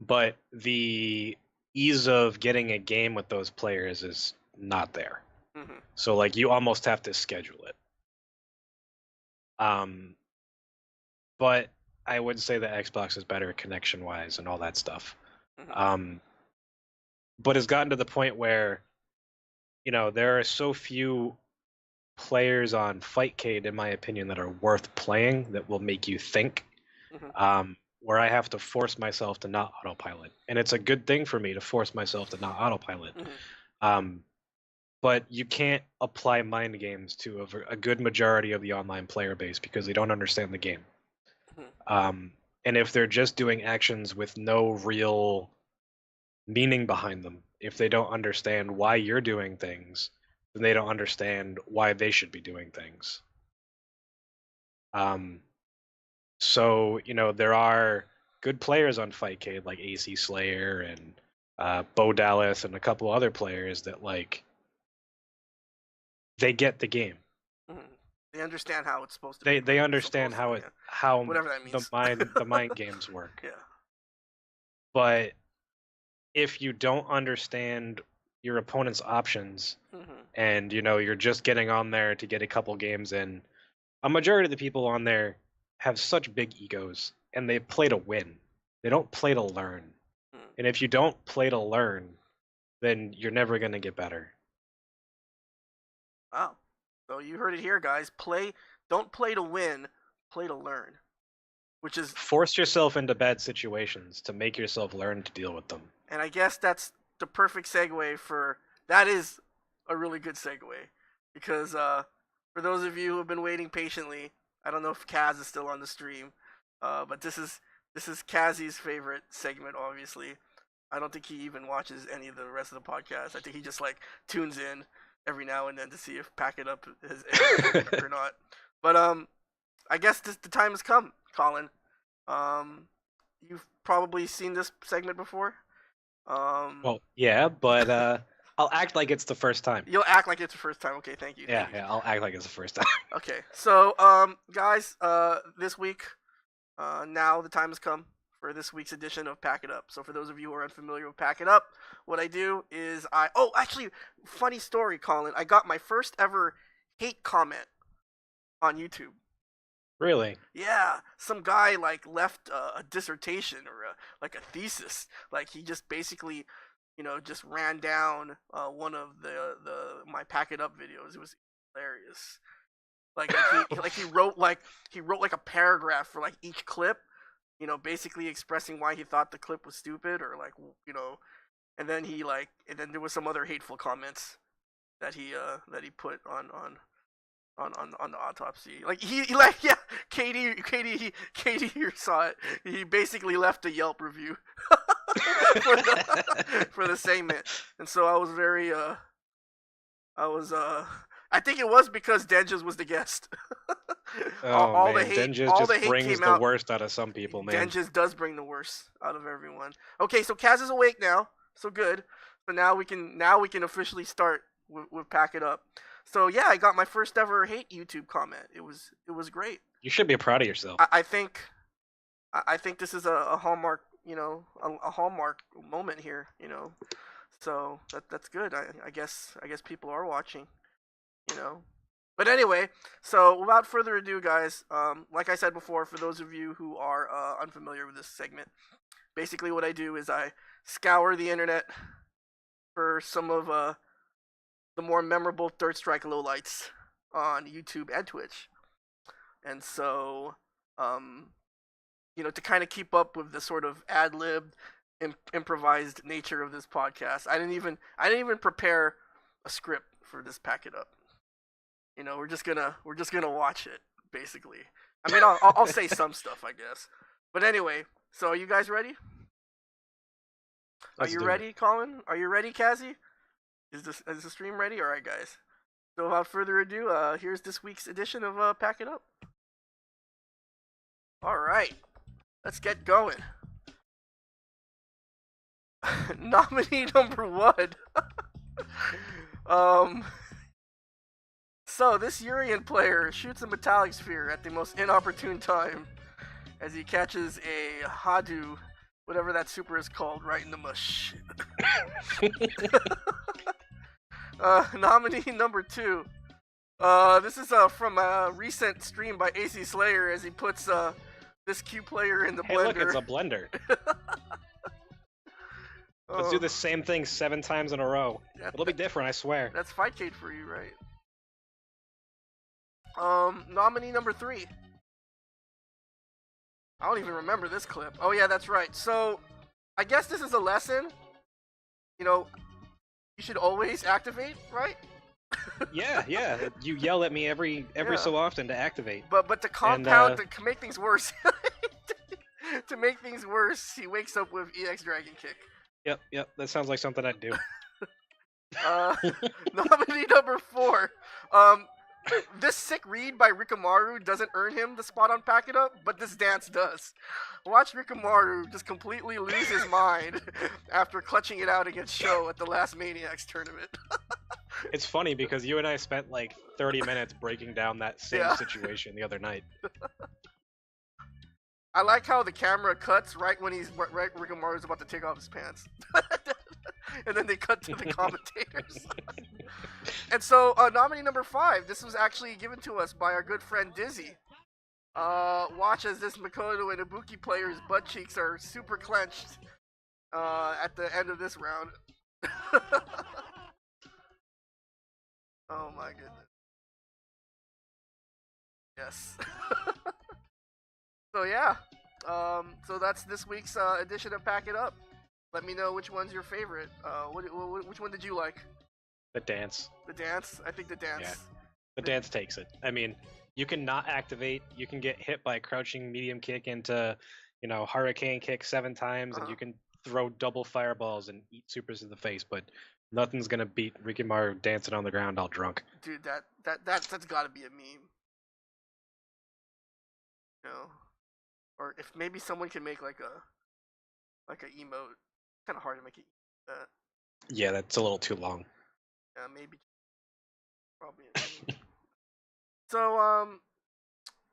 But the ease of getting a game with those players is not there. So like you almost have to schedule it. But I would say that Xbox is better connection wise and all that stuff. But it's gotten to the point where there are so few players on Fightcade, in my opinion, that are worth playing that will make you think. Where I have to force myself to not autopilot, and it's a good thing for me to force myself to not autopilot. But you can't apply mind games to a good majority of the online player base because they don't understand the game. And if they're just doing actions with no real meaning behind them, if they don't understand why you're doing things, then they don't understand why they should be doing things. So, there are good players on Fightcade like AC Slayer and Bo Dallas and a couple other players that like they get the game. They understand how it's supposed to be. They understand how whatever that means. the mind games work. Yeah. But if you don't understand your opponent's options and you're just getting on there to get a couple games in, a majority of the people on there have such big egos and they play to win. They don't play to learn. And if you don't play to learn, then you're never going to get better. Wow. So you heard it here, guys. Don't play to win, play to learn. Which is force yourself into bad situations to make yourself learn to deal with them. And I guess that's the perfect segue for that is a really good segue. Because for those of you who have been waiting patiently, I don't know if Kaz is still on the stream, but this is Kazzy's favorite segment, obviously. I don't think he even watches any of the rest of the podcast. I think he just like tunes in every now and then to see if Pack It Up is or not. But I guess the time has come, Colin. You've probably seen this segment before. Well, yeah, but I'll act like it's the first time. You'll act like it's the first time. Okay, thank you. Yeah, I'll act like it's the first time. Okay, so guys, this week, now the time has come for this week's edition of Pack It Up. So for those of you who are unfamiliar with Pack It Up, what I do is actually, funny story, Colin. I got my first ever hate comment on YouTube. Really? Yeah, some guy like left a dissertation or like a thesis. Like he just basically, just ran down one of my Pack It Up videos. It was hilarious. He wrote like a paragraph for like each clip, basically expressing why he thought the clip was stupid or like and then there was some other hateful comments that he put on the autopsy. Like Katie here saw it. He basically left a Yelp review for the segment, and so I was very I think it was because Denges was the guest. all the hate, Denges all just the hate brings came the out. worst out of some people, man. Denges does bring the worst out of everyone. Okay, so Kaz is awake now, so good. So now we can officially start with Pack It Up. So yeah, I got my first ever hate YouTube comment. It was great. You should be proud of yourself. I think this is a hallmark, a hallmark moment here, So that's good. I guess people are watching, But anyway, so without further ado, guys, like I said before, for those of you who are unfamiliar with this segment, basically what I do is I scour the internet for some of the more memorable Third Strike lowlights on YouTube and Twitch. And so, to kind of keep up with the sort of ad-libbed, improvised nature of this podcast, I didn't even prepare a script for this Pack It Up. We're just gonna watch it, basically. I mean, I'll say some stuff, I guess. But anyway, so are you guys ready? Are you ready, Colin? Are you ready, Kazzy? Is the stream ready? All right, guys. So without further ado, here's this week's edition of Pack It Up. All right, let's get going. Nominee number 1. So this Urian player shoots a metallic sphere at the most inopportune time as he catches a Hadu, whatever that super is called, right in the mush. Nominee number 2. This is from a recent stream by AC Slayer as he puts this Q player in the blender. Look, it's a blender. Let's do the same thing 7 times in a row. It'll be different, I swear. That's Fightcade for you, right? Nominee number 3. I don't even remember this clip. Oh yeah, that's right. So, I guess this is a lesson. You should always activate, right? Yeah. You yell at me every so often to activate. But to compound, to make things worse, to make things worse, he wakes up with EX Dragon Kick. Yep. That sounds like something I'd do. Nominee number 4. This sick read by Rikamaru doesn't earn him the spot on Pack It Up, but this dance does. Watch Rikamaru just completely lose his mind after clutching it out against Sho at the last Maniacs tournament. It's funny because you and I spent like 30 minutes breaking down that same situation the other night. I like how the camera cuts right when Rikamaru's about to take off his pants. And then they cut to the commentators. And so, nominee number 5, this was actually given to us by our good friend Dizzy. Watch as this Makoto and Ibuki player's butt cheeks are super clenched at the end of this round. Oh my goodness. Yes. So yeah. So that's this week's edition of Pack It Up. Let me know which one's your favorite. Which one did you like? The dance. The dance? I think the dance. Yeah. The dance takes it. I mean, you can not activate. You can get hit by a crouching medium kick into, hurricane kick 7 times, and you can throw double fireballs and eat supers in the face, but nothing's gonna beat Rikimaru dancing on the ground all drunk. Dude, that's got to be a meme. You know, or if maybe someone can make like a emote. Kind of hard to make it that. Yeah, that's a little too long. Yeah, maybe. Probably. So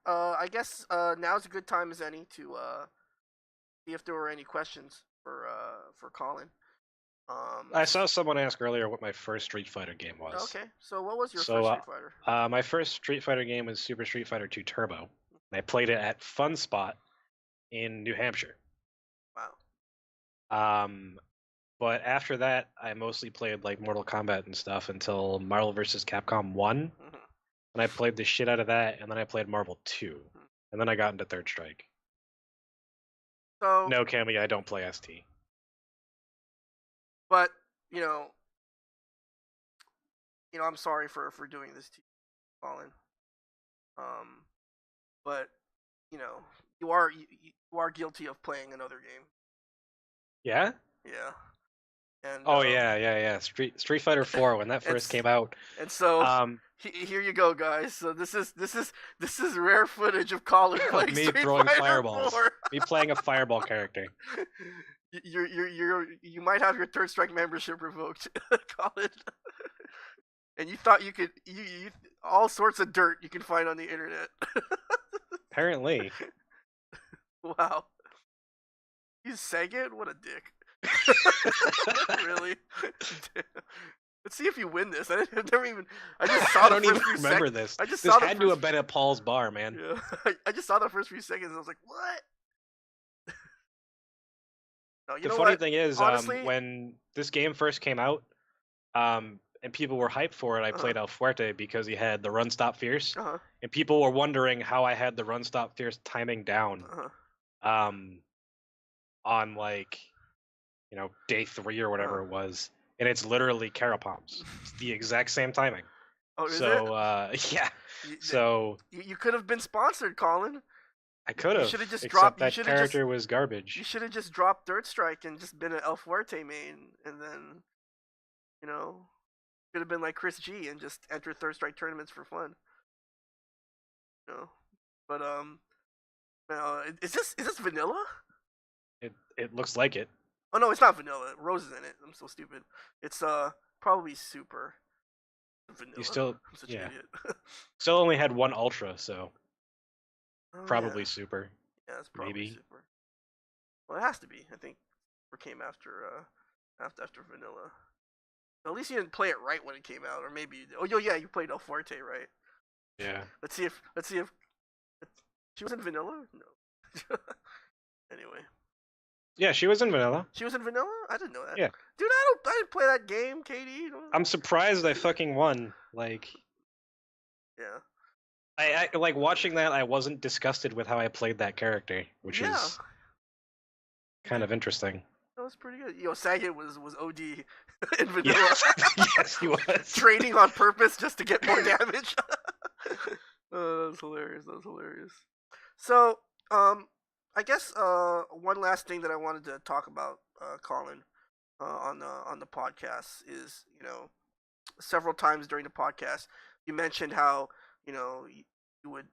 I guess now's a good time as any to see if there were any questions for Colin. I saw someone ask earlier what my first Street Fighter game was. Okay, so what was your So, first Street Fighter? My first Street Fighter game was Super Street Fighter 2 Turbo. And I played it at Fun Spot in New Hampshire. Wow. But after that, I mostly played like Mortal Kombat and stuff until Marvel vs. Capcom 1. Mhm. And I played the shit out of that, and then I played Marvel 2. And then I got into Third Strike. So No, Cammy, I don't play ST. but you know, I'm sorry for doing this to you, Colin. But you know, you are guilty of playing another game. Yeah? Yeah. And Oh yeah. Street Fighter 4 when that first came out. And so here you go, guys. So this is rare footage of Colin playing me Street throwing Fighter fireballs. 4. Me playing a fireball character. You might have your Third Strike membership revoked, Colin. And you thought you could you all sorts of dirt you can find on the internet. Apparently. Wow. You sang it? What a dick. Really? Let's see if you win this. I just saw I the don't first even few remember seconds. this. I just This saw the had to first- have been at Paul's bar, man. Yeah. I just saw the first few seconds and I was like, what? No, you The know funny what? thing is, Honestly- when this game first came out, and people were hyped for it, I played El Fuerte because he had the Run Stop Fierce, Uh-huh. and people were wondering how I had the Run Stop Fierce timing down, Uh-huh. on like, day 3 or whatever it was, and it's literally Carapom's. It's the exact same timing. Oh, is So it? yeah, You- so You could have been sponsored, Colin. I could have. should've just Except dropped- you that should've character was garbage. You should have just dropped Third Strike and just been an El Fuerte main, and then, could have been like Chris G and just enter Third Strike tournaments for fun. But now is this vanilla? It looks like it. Oh no, it's not vanilla. Rose is in it. I'm so stupid. It's probably super vanilla. You still, I'm such yeah. an idiot. Still only had one Ultra, so Oh, probably yeah. super. Yeah, it's probably maybe. super. Well, it has to be. I think it came after vanilla. At least you didn't play it right when it came out, or maybe. Oh, yeah, you played El Fuerte, right? Yeah. Let's see if she was in vanilla. No. Anyway, Yeah, she was in Vanilla. she was in vanilla. I didn't know that. Yeah. Dude, I didn't play that game, Katie. I'm surprised I fucking won. Like, Yeah. I like watching that. I wasn't disgusted with how I played that character, which Yeah. is kind of interesting. That was pretty good. Saget was OD in vanilla. Yes, yes, he was. Training on purpose just to get more damage. Oh, that was hilarious. So, I guess one last thing that I wanted to talk about, Colin, on the podcast is, several times during the podcast you mentioned how you would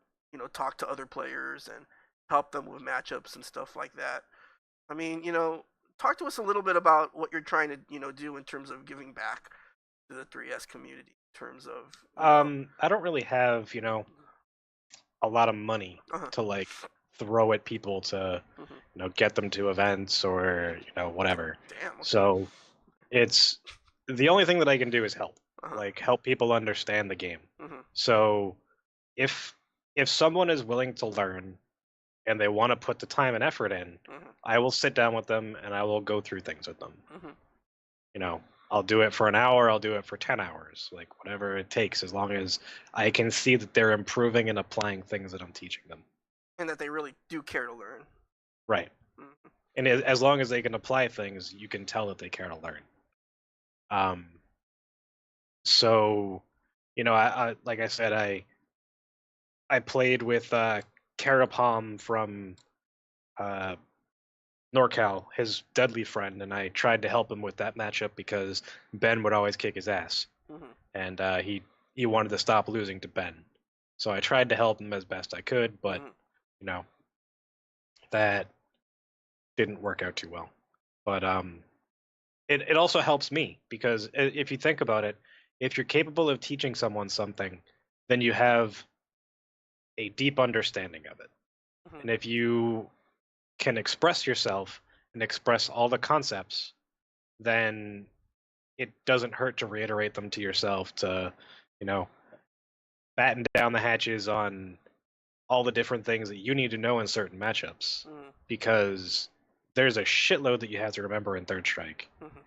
talk to other players and help them with matchups and stuff like that. I mean, talk to us a little bit about what you're trying to do in terms of giving back to the 3S community in terms of I don't really have a lot of money Uh-huh. to like throw at people to Mhm. get them to events or whatever. Damn. Okay. So it's the only thing that I can do is help. Uh-huh. Like help people understand the game. Mhm. So if someone is willing to learn and they want to put the time and effort in, Mhm. I will sit down with them and I will go through things with them. Mhm. I'll do it for an hour, I'll do it for 10 hours, like whatever it takes, as long as I can see that they're improving and applying things that I'm teaching them. And that they really do care to learn. Right. Mhm. And as long as they can apply things, you can tell that they care to learn. So, I like I said, I played with Carapom from NorCal, his deadly friend, and I tried to help him with that matchup because Ben would always kick his ass, Mhm. and he wanted to stop losing to Ben. So I tried to help him as best I could, but Mhm. you know that didn't work out too well. But it also helps me because if you think about it, if you're capable of teaching someone something, then you have a deep understanding of it. Mhm. And if you can express yourself and express all the concepts, then it doesn't hurt to reiterate them to yourself to, you know, batten down the hatches on all the different things that you need to know in certain matchups. Mhm. Because there's a shitload that you have to remember in Third Strike. Mhm.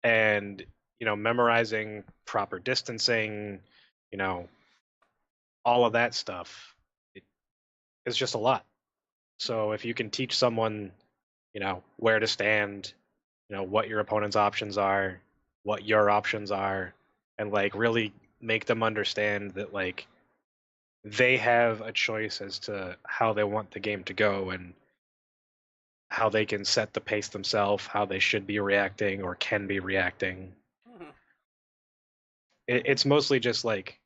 And, memorizing proper distancing, all of that stuff, it's just a lot. So if you can teach someone, where to stand, what your opponent's options are, what your options are, and like really make them understand that like they have a choice as to how they want the game to go and how they can set the pace themselves, how they should be reacting or can be reacting. Mhm. It's mostly just like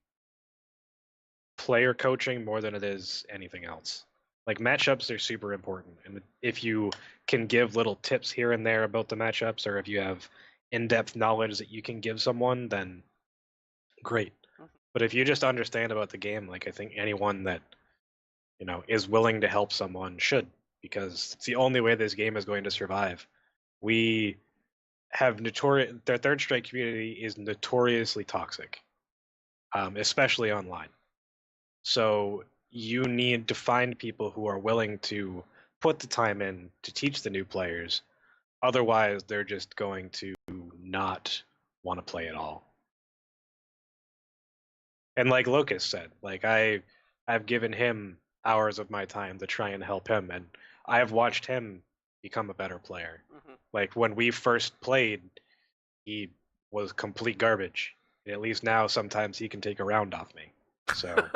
player coaching more than it is anything else. Like matchups are super important, and if you can give little tips here and there about the matchups, or if you have in-depth knowledge that you can give someone, then great. Mhm. But if you just understand about the game, like I think anyone that is willing to help someone should, because it's the only way this game is going to survive. We have the Third Strike community is notoriously toxic, especially online. So you need to find people who are willing to put the time in to teach the new players. Otherwise, they're just going to not want to play at all. And like Locust said, like I've given him hours of my time to try and help him, and I have watched him become a better player. Mhm. Like when we first played, he was complete garbage. And at least now, sometimes he can take a round off me. So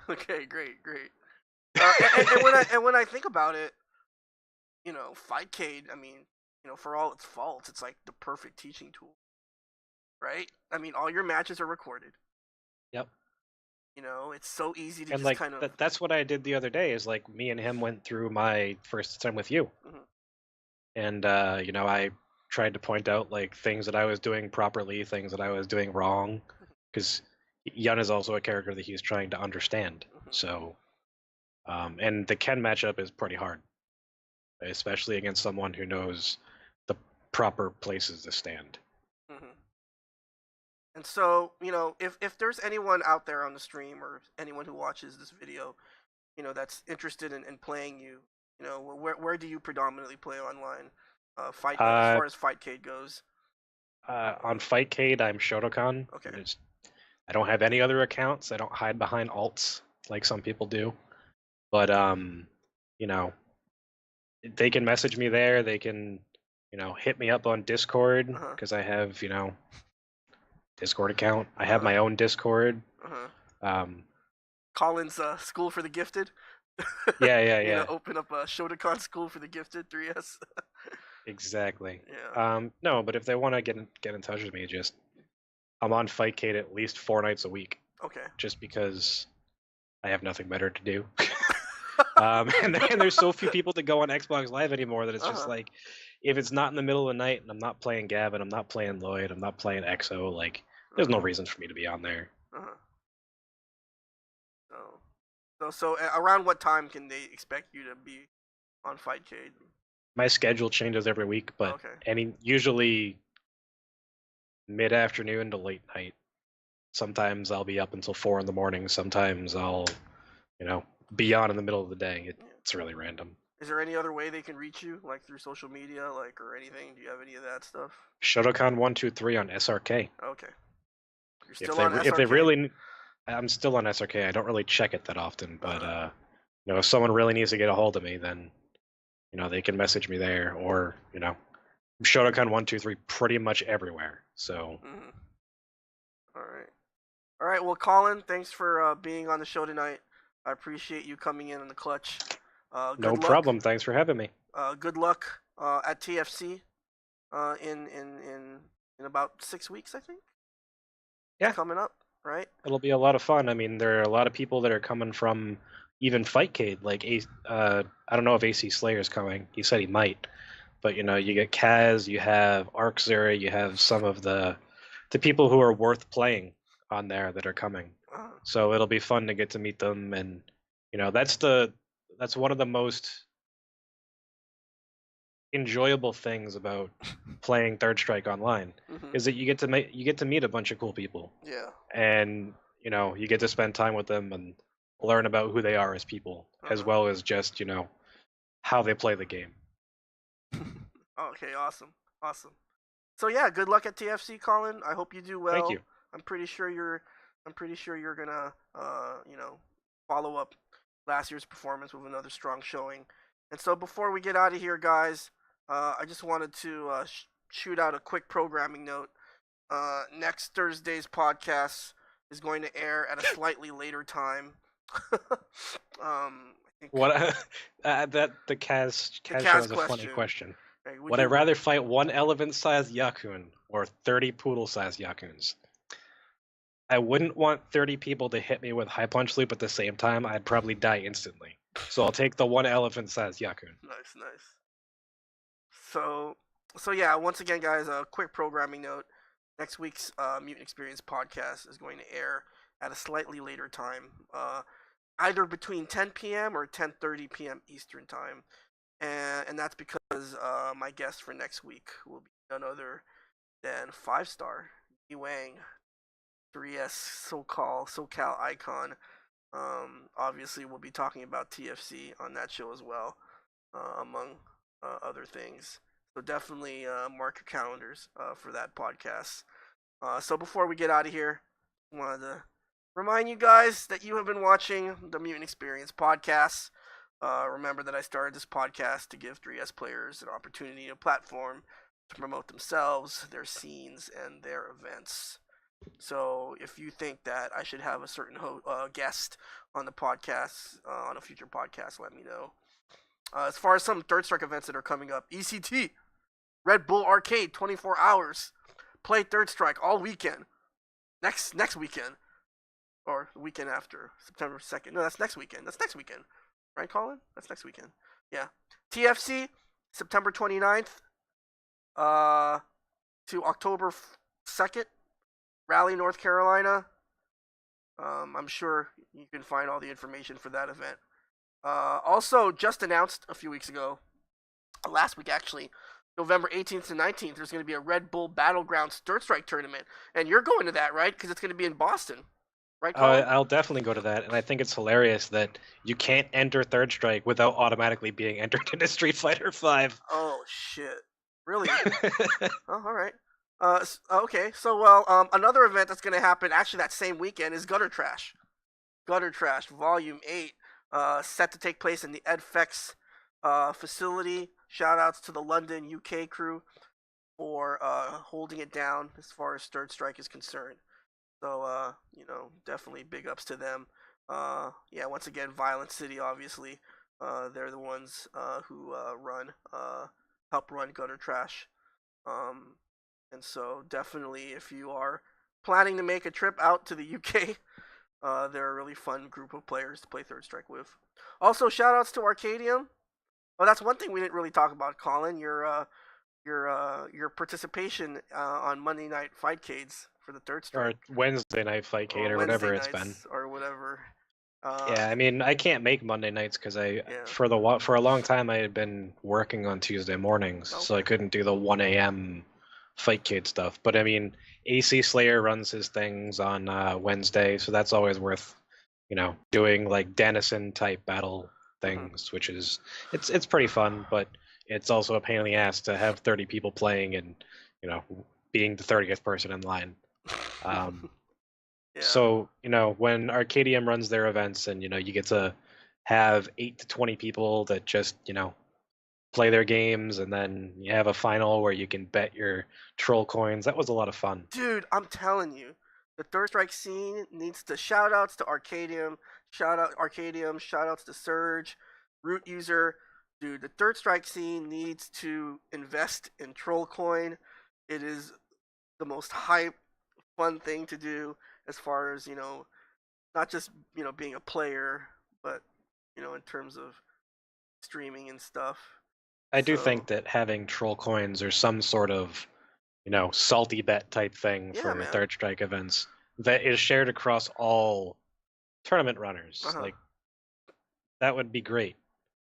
Okay, great. And when I think about it, Fightcade, I mean, for all its faults, it's like the perfect teaching tool, right? I mean, all your matches are recorded. yep. It's so easy to And just like kind of. that's what I did the other day. Is like me and him went through my first time with you, Mhm. and I tried to point out like things that I was doing properly, things that I was doing wrong, because Yun is also a character that he's trying to understand. Mhm. So, and the Ken matchup is pretty hard, especially against someone who knows the proper places to stand. Mhm. And so, if there's anyone out there on the stream or anyone who watches this video, that's interested in playing you, where do you predominantly play online? As Uh, far as Fightcade goes. on Fightcade, I'm Shodokan. Okay. I don't have any other accounts. I don't hide behind alts like some people do. But you know, they can message me there. They can, hit me up on Discord Uh-huh. because I have, Discord account. I have Uh-huh. my own Discord. Uh-huh. Um, Colin's School for the Gifted. yeah. Open up a Shodokan School for the Gifted 3S. Exactly. Yeah. No, but if they want to get in touch with me, just I'm on Fightcade at least 4 nights a week, Okay. just because I have nothing better to do. And there's so few people that go on Xbox Live anymore that it's just Uh-huh. like, if it's not in the middle of the night and I'm not playing Gavin, I'm not playing Lloyd, I'm not playing EXO, like, there's no reason for me to be on there. Uh-huh. So around what time can they expect you to be on Fightcade? My schedule changes every week, but Okay. usually mid-afternoon to late night. Sometimes I'll be up until 4 in the morning. Sometimes I'll, be on in the middle of the day. It's really random. Is there any other way they can reach you, like through social media, like or anything? Do you have any of that stuff? Shodokan123 on SRK. Okay. You're still on SRK. If they really, I'm still on SRK. I don't really check it that often, but if someone really needs to get a hold of me, then they can message me there, or Shodokan123 pretty much everywhere. So. Mm-hmm. All right. Well, Colin, thanks for being on the show tonight. I appreciate you coming in the clutch. No Good luck. problem. Thanks for having me. Good luck at TFC in about 6 weeks, I think. Yeah. Coming up, right? It'll be a lot of fun. I mean, there are a lot of people that are coming from even Fightcade. Like, I don't know if AC Slayer's coming. He said he might. But, you get Kaz, you have Arxer, you have some of the people who are worth playing on there that are coming. So it'll be fun to get to meet them, and that's one of the most enjoyable things about playing Third Strike online is that you get to meet a bunch of cool people. Yeah. And you get to spend time with them and learn about who they are as people, as well as just how they play the game. Okay, awesome. So yeah, good luck at TFC, Colin. I hope you do well. Thank you. I'm pretty sure you're gonna follow up last year's performance with another strong showing. And so before we get out of here, guys, I just wanted to shoot out a quick programming note. Next Thursday's podcast is going to air at a slightly later time. I think That the Kaz show Kaz is a funny question. Hey, Would I rather fight one elephant-sized Yakun or 30 poodle-sized Yakuns? I wouldn't want 30 people to hit me with high punch loop at the same time. I'd probably die instantly. So I'll take the one elephant-sized Yakun. Nice. So yeah, once again, guys, a quick programming note. Next week's Mutant XPerience podcast is going to air at a slightly later time, either between 10 p.m. or 10:30 p.m. Eastern time. And that's because my guest for next week will be none other than 5-star Yi Wang, 3S SoCal icon. Obviously, we'll be talking about TFC on that show as well, among other things. So definitely mark your calendars for that podcast. So before we get out of here, I wanted to remind you guys that you have been watching the Mutant XPerience podcast. Remember that I started this podcast to give 3S players an opportunity and a platform to promote themselves, their scenes, and their events. So if you think that I should have a certain guest on the podcast, on a future podcast, let me know. As far as some Third Strike events that are coming up, ECT, Red Bull Arcade, 24 hours. Play Third Strike all weekend. Next weekend. Or the weekend after, September 2nd. No, that's next weekend. Right, Colin? That's next weekend. Yeah. TFC, September 29th to October 2nd. Raleigh, North Carolina. I'm sure you can find all the information for that event. Also, just announced a few weeks ago, last week actually, November 18th to 19th, there's going to be a Red Bull Battlegrounds Third Strike tournament. And you're going to that, right? Because it's going to be in Boston. Right, Colin? I'll definitely go to that, and I think it's hilarious that you can't enter Third Strike without automatically being entered into Street Fighter V. Oh, shit. Really? Oh, all right. Okay, so, another event that's going to happen actually that same weekend is Gutter Trash. Gutter Trash, Volume 8, set to take place in the EdFex facility. Shoutouts to the London, UK crew for holding it down as far as Third Strike is concerned. So, definitely big ups to them. Yeah, once again, Violent City, obviously. They're the ones who help run Gutter Trash. And so, definitely, if you are planning to make a trip out to the UK, they're a really fun group of players to play Third Strike with. Also, shoutouts to Arcadium. Oh, that's one thing we didn't really talk about, Colin. Your participation on Monday Night Fightcades for the Third Strike. Or Wednesday Night Fightcade, or whatever it's been. Or whatever. Yeah, I mean, I can't make Monday nights because for a long time I had been working on Tuesday mornings, so I couldn't do the 1 a.m. Fightcade stuff. But I mean, AC Slayer runs his things on Wednesday, so that's always worth, doing like Dennison type battle things, which is it's pretty fun, but it's also a pain in the ass to have 30 people playing and being the 30th person in line. So, when Arcadium runs their events and, you get to have 8 to 20 people that just, play their games, and then you have a final where you can bet your troll coins. That was a lot of fun. Dude, I'm telling you, the Third Strike scene needs to shout outs to Arcadium, shout outs to Surge, root user, dude, the Third Strike scene needs to invest in Troll Coin. It is the most hype, fun thing to do as far as not just being a player, but in terms of streaming and stuff. I do So, think that having troll coins or some sort of, salty bet type thing yeah, for man. Third Strike events that is shared across all tournament runners, Uh-huh. like that would be great.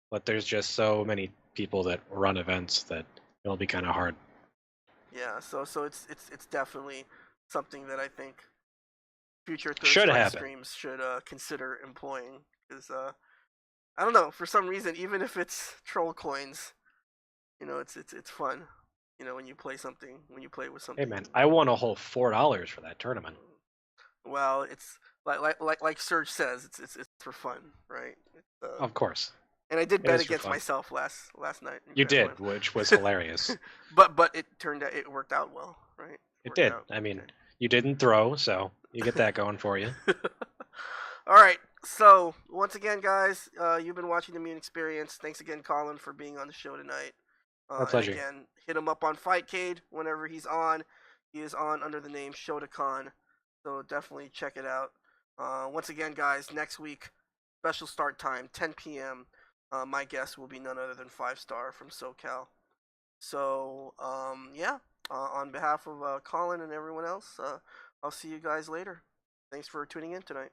But there's just so many people that run events that it'll be kind of hard. Yeah, so it's definitely something that I think future Third Should Strike happen. streams should consider employing. Because I don't know, for some reason, even if it's troll coins, it's fun. When you play with something. Hey man, I won a whole $4 for that tournament. Well, it's like Serge says, it's for fun, right? Of course, And I did it bet is for against fun. myself last night. in You Grand did, Slam. which was hilarious. but it turned out it worked out well, right? It Worked did. out I mean, okay. you didn't throw, so you get that going for you. All right. So once again, guys, you've been watching the Mutant XPerience. Thanks again, Colin, for being on the show tonight. My And pleasure. again, hit him up on Fightcade whenever he's on. He is on under the name Shodokan, so definitely check it out. Once again, guys, next week, special start time, 10 p.m. My guest will be none other than 5-Star from SoCal. So, yeah, on behalf of Colin and everyone else, I'll see you guys later. Thanks for tuning in tonight.